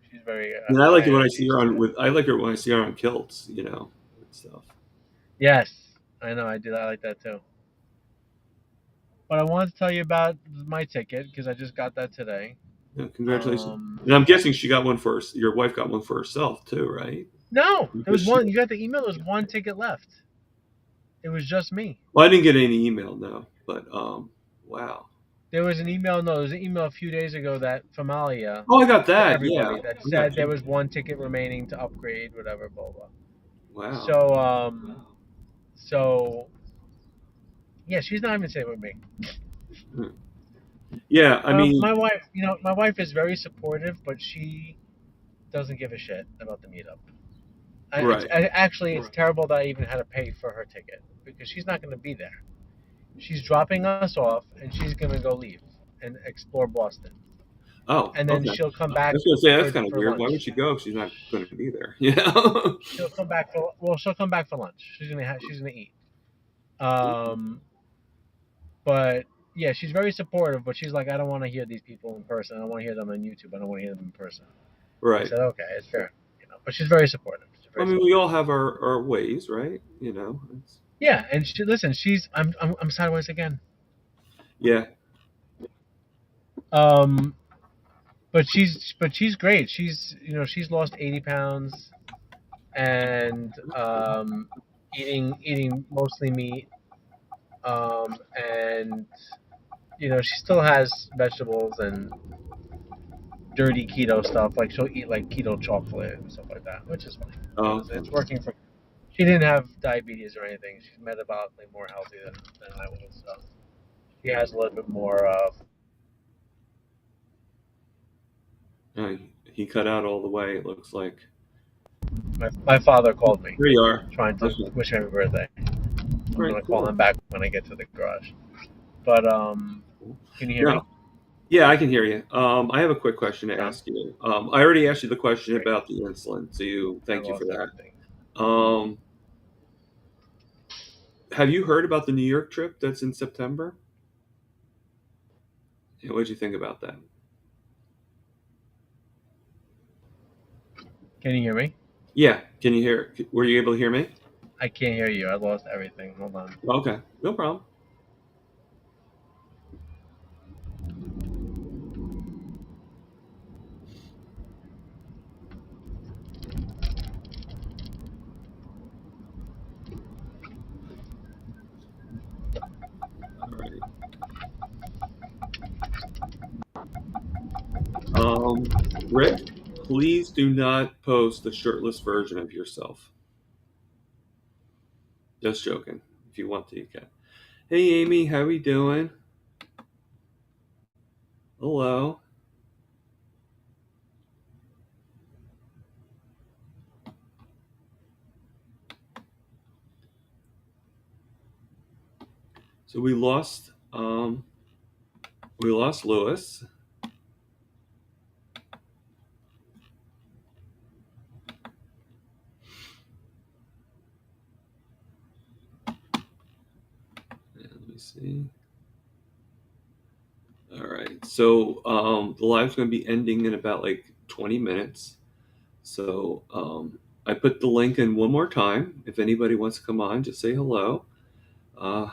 S3: She's very.
S1: And I like it when I see her I like her when I see her on Kilts, and stuff.
S3: Yes, I know. I do. I like that too. But I wanted to tell you about my ticket because I just got that today.
S1: Yeah, congratulations. And I'm guessing she got one for your wife got one for herself too, right?
S3: No, there was one. You got the email. There was one ticket left. It was just me.
S1: Well, I didn't get any email, no. But wow.
S3: There was an email. No, there was an email a few days ago from Alia.
S1: Oh, I got that. Yeah.
S3: That said there was one ticket remaining to upgrade, whatever, blah blah.
S1: Wow.
S3: So yeah, she's not even sitting with me.
S1: Yeah, I mean,
S3: My wife, my wife is very supportive, but she doesn't give a shit about the meetup.
S1: right.
S3: Actually, it's terrible that I even had to pay for her ticket because she's not going to be there. She's dropping us off, and she's going to go leave and explore Boston,
S1: Oh,
S3: and then
S1: okay.
S3: she'll come
S1: I
S3: back
S1: was gonna say that's
S3: for
S1: kind of
S3: for
S1: weird. Why would
S3: lunch.
S1: she go if she's not going to be there? Yeah.
S3: She'll come back for lunch. She's gonna eat. Um, but yeah, she's very supportive. But she's like, I don't want to hear these people in person. I don't want to hear them on YouTube. I don't want to hear them in person. I
S1: Right.
S3: said, okay, it's fair. But she's very supportive. She's
S1: I
S3: very
S1: mean, we
S3: supportive.
S1: all have our ways, right? It's,
S3: Yeah, and she listen. I'm sideways again.
S1: yeah.
S3: Um, but she's great. She's lost 80 pounds and eating mostly meat. And she still has vegetables and dirty keto stuff. Like she'll eat like keto chocolate and stuff like that, which is fine.
S1: Oh,
S3: It's
S1: okay.
S3: working for. She didn't have diabetes or anything. She's metabolically more healthy than I was. So she has a little bit more.
S1: Uh, he cut out all the way. It looks like.
S3: My father called me
S1: Here you are.
S3: trying to
S1: Okay.
S3: wish me happy birthday.
S1: All
S3: I'm
S1: right.
S3: gonna call
S1: Cool.
S3: him back when I get to the garage. But
S1: Cool.
S3: can you hear
S1: Now,
S3: me?
S1: yeah, I can hear you. I have a quick question to
S3: John?
S1: ask you. I already asked you the question
S3: Great.
S1: about the insulin, so
S3: I
S1: thank you for
S3: lost
S1: that.
S3: everything.
S1: Um, have you heard about the New York trip that's in September? Yeah, what did you think about that?
S3: Can you hear me?
S1: Yeah, can you hear? Were you able to hear me?
S3: I can't hear you. I lost everything. Hold on.
S1: Okay, no problem. All right. Rick, please do not post the shirtless version of yourself. Just joking. If you want to, you can. Hey, Amy, how we doing? Hello. So we lost Lewis. And let me see. All right. So the live's going to be ending in about like 20 minutes. So I put the link in one more time. If anybody wants to come on, just say hello. Uh,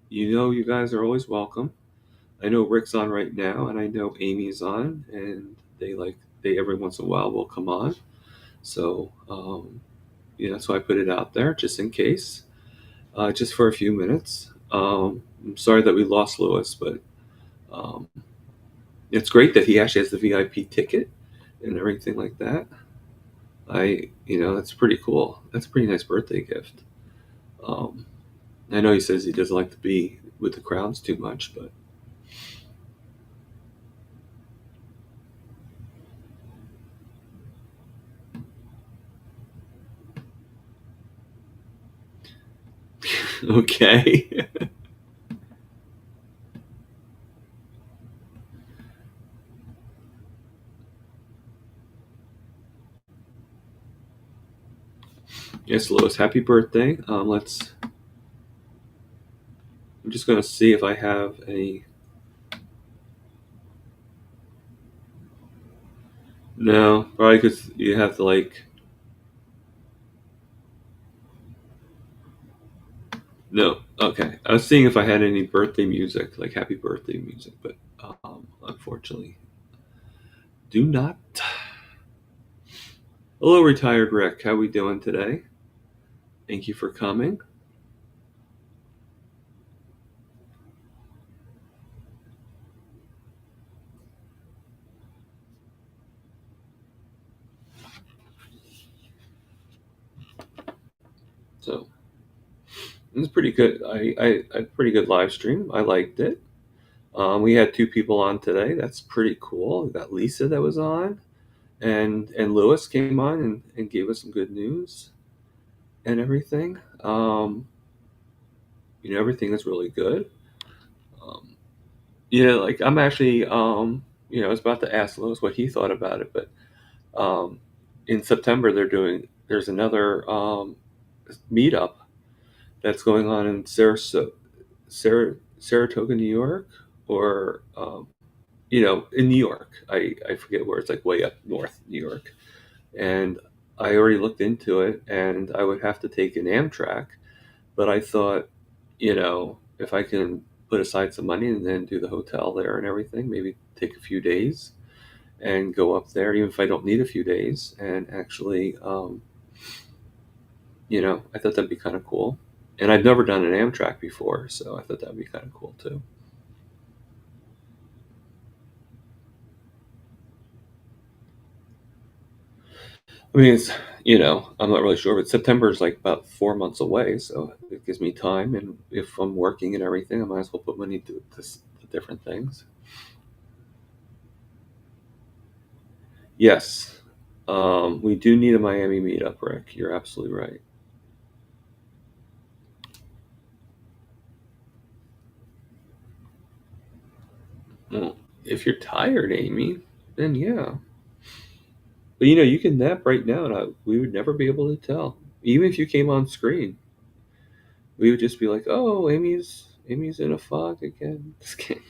S1: you guys are always welcome. I know Rick's on right now, and I know Amy's on, and they every once in a while will come on. So yeah, so I put it out there just in case, just for a few minutes. I'm sorry that we lost Lewis, but um, it's great that he actually has the VIP ticket and everything like that. That's pretty cool. That's a pretty nice birthday gift. Um, I know he says he doesn't like to be with the crowds too much, but okay. Yes, Lewis, happy birthday. I'm just gonna see if I have any. No, probably because you have to like. No, okay. I was seeing if I had any birthday music, like happy birthday music, but unfortunately, do not. Hello, retired Rick. How we doing today? Thank you for coming. So it was pretty good. I pretty good live stream. I liked it. We had two people on today. That's pretty cool. We got Lisa that was on, and Lewis came on and gave us some good news and everything. Everything is really good. Um, like I'm actually, I was about to ask Lewis what he thought about it, but um, in September there's another meetup that's going on in Saratoga, New York, or in New York. I forget where, it's like way up north New York. And I already looked into it, and I would have to take an Amtrak, but I thought, if I can put aside some money and then do the hotel there and everything, maybe take a few days and go up there, even if I don't need a few days, and actually, I thought that'd be kind of cool. And I've never done an Amtrak before, so I thought that'd be kind of cool too. I mean, I'm not really sure, but September is like about 4 months away, so it gives me time. And if I'm working and everything, I might as well put money to different things. Yes, we do need a Miami meetup, Rick. You're absolutely right. Well, if you're tired, Amy, then yeah. But you can nap right now, and we would never be able to tell. Even if you came on screen, we would just be like, "Oh, Amy's in a fog again." Just kidding.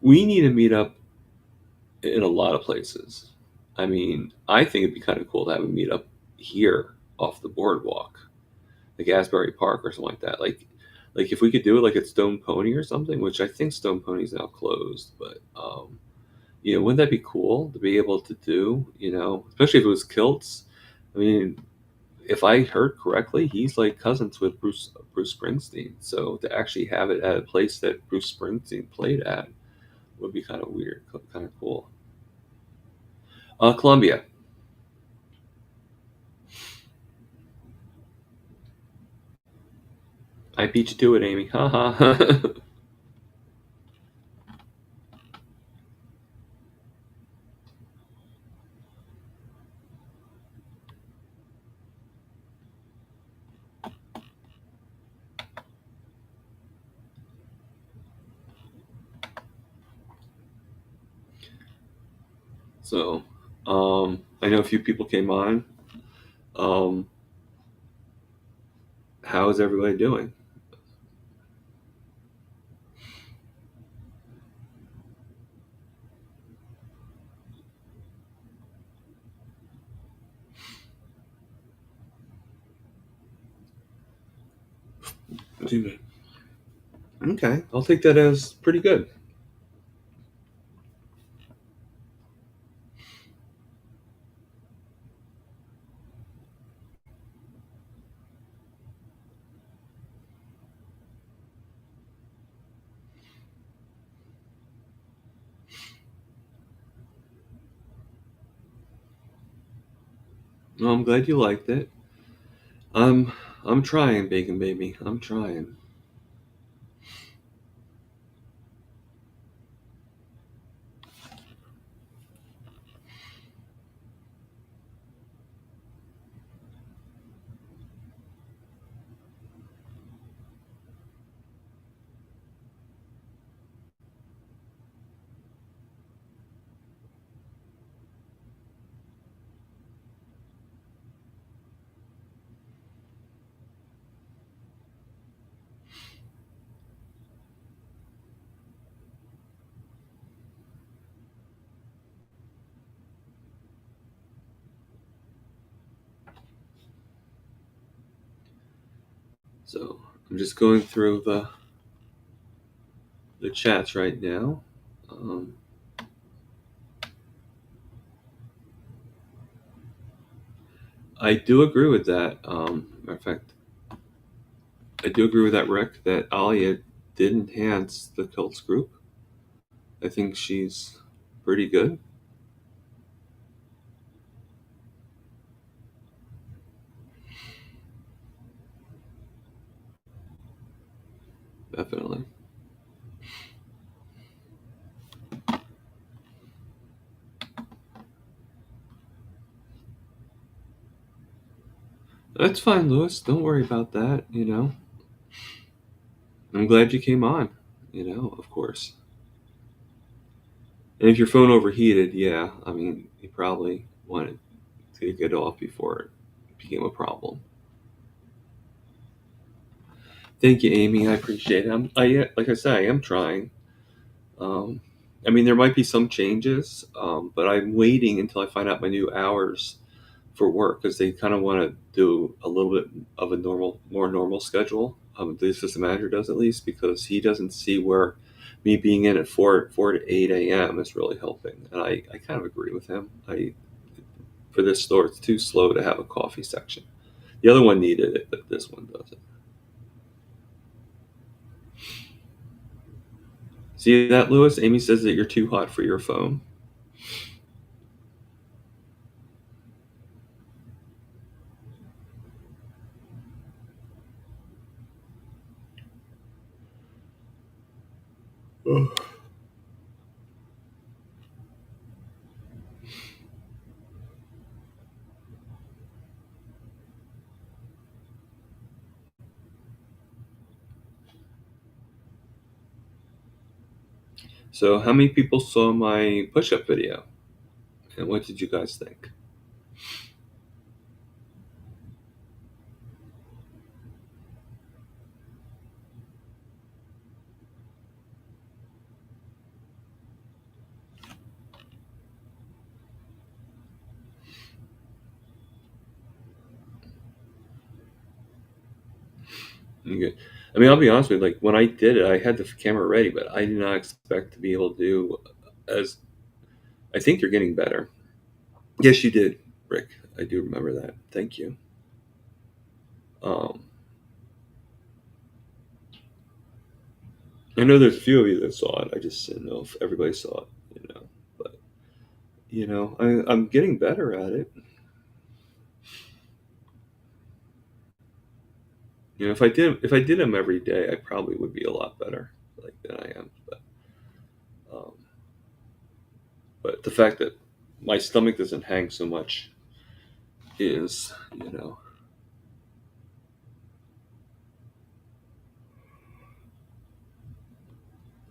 S1: We need to meet up in a lot of places. I mean, I think it'd be kind of cool to have a meetup here off the boardwalk, like Asbury Park or something like that. Like if we could do it like at Stone Pony or something, which I think Stone Pony's now closed, but wouldn't that be cool to be able to do? Especially if it was Kilts. I mean, if I heard correctly, he's like cousins with Bruce Springsteen. So to actually have it at a place that Bruce Springsteen played at would be kind of weird, kind of cool. Columbia. I beat you to it, Amy. Ha ha. So, I know a few people came on. Um, how is everybody doing? Okay, I'll take that as pretty good. Well, I'm glad you liked it. I'm I'm trying, Bacon Baby. I'm trying. So I'm just going through the chats right now. Um, I do agree with that. Matter of fact, I do agree with that, Rick. That Alia did enhance the Celts group. I think she's pretty good. Definitely. That's fine, Lewis. Don't worry about that. I'm glad you came on. Of course. And if your phone overheated, yeah, I mean, you probably wanted to get off before it became a problem. Thank you, Amy. I appreciate it. Like I said, I am trying. Um, I mean, there might be some changes, but I'm waiting until I find out my new hours for work because they kind of want to do a little bit of a more normal schedule. The assistant manager does at least because he doesn't see where me being in at four to 8 a.m. is really helping, and I kind of agree with him. For this store, it's too slow to have a coffee section. The other one needed it, but this one doesn't. See that, Lewis? Amy says that you're too hot for your phone. So, how many people saw my push up video? And what did you guys think? Okay. I mean, I'll be honest with you, like when I did it, I had the camera ready, but I did not expect to be able to do as I think you're getting better. Yes, you did, Rick. I do remember that. Thank you. Um, I know there's a few of you that saw it. I just didn't know if everybody saw it. But I'm getting better at it. If I did them every day, I probably would be a lot better like than I am. Um, but the fact that my stomach doesn't hang so much is.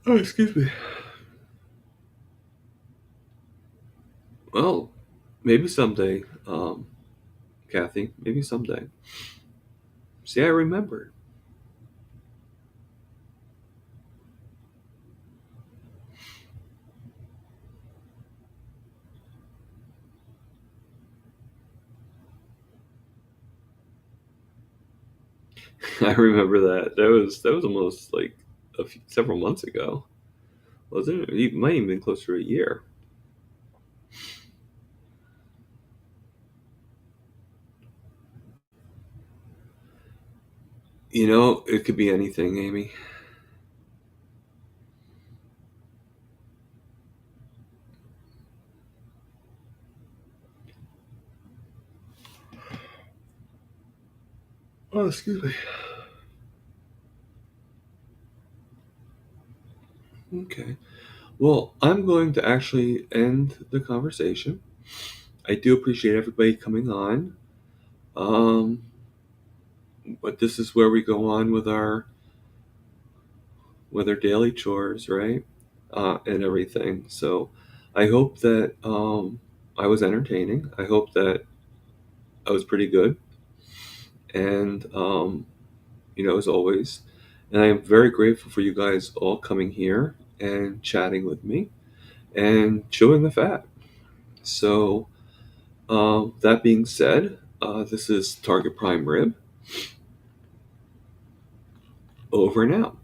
S1: Oh, excuse me. Well, maybe someday, Kathy. Maybe someday. See, I remembered. I remember that. That was almost like several months ago, wasn't it? It might even been closer to a year. It could be anything, Amy. Oh, excuse me. Okay. Well, I'm going to actually end the conversation. I do appreciate everybody coming on. Um, but this is where we go on with our daily chores, right? And everything. So I hope that I was entertaining. I hope that I was pretty good. And, as always, and I am very grateful for you guys all coming here and chatting with me and chewing the fat. So, that being said, this is Target Prime Rib. Over and out.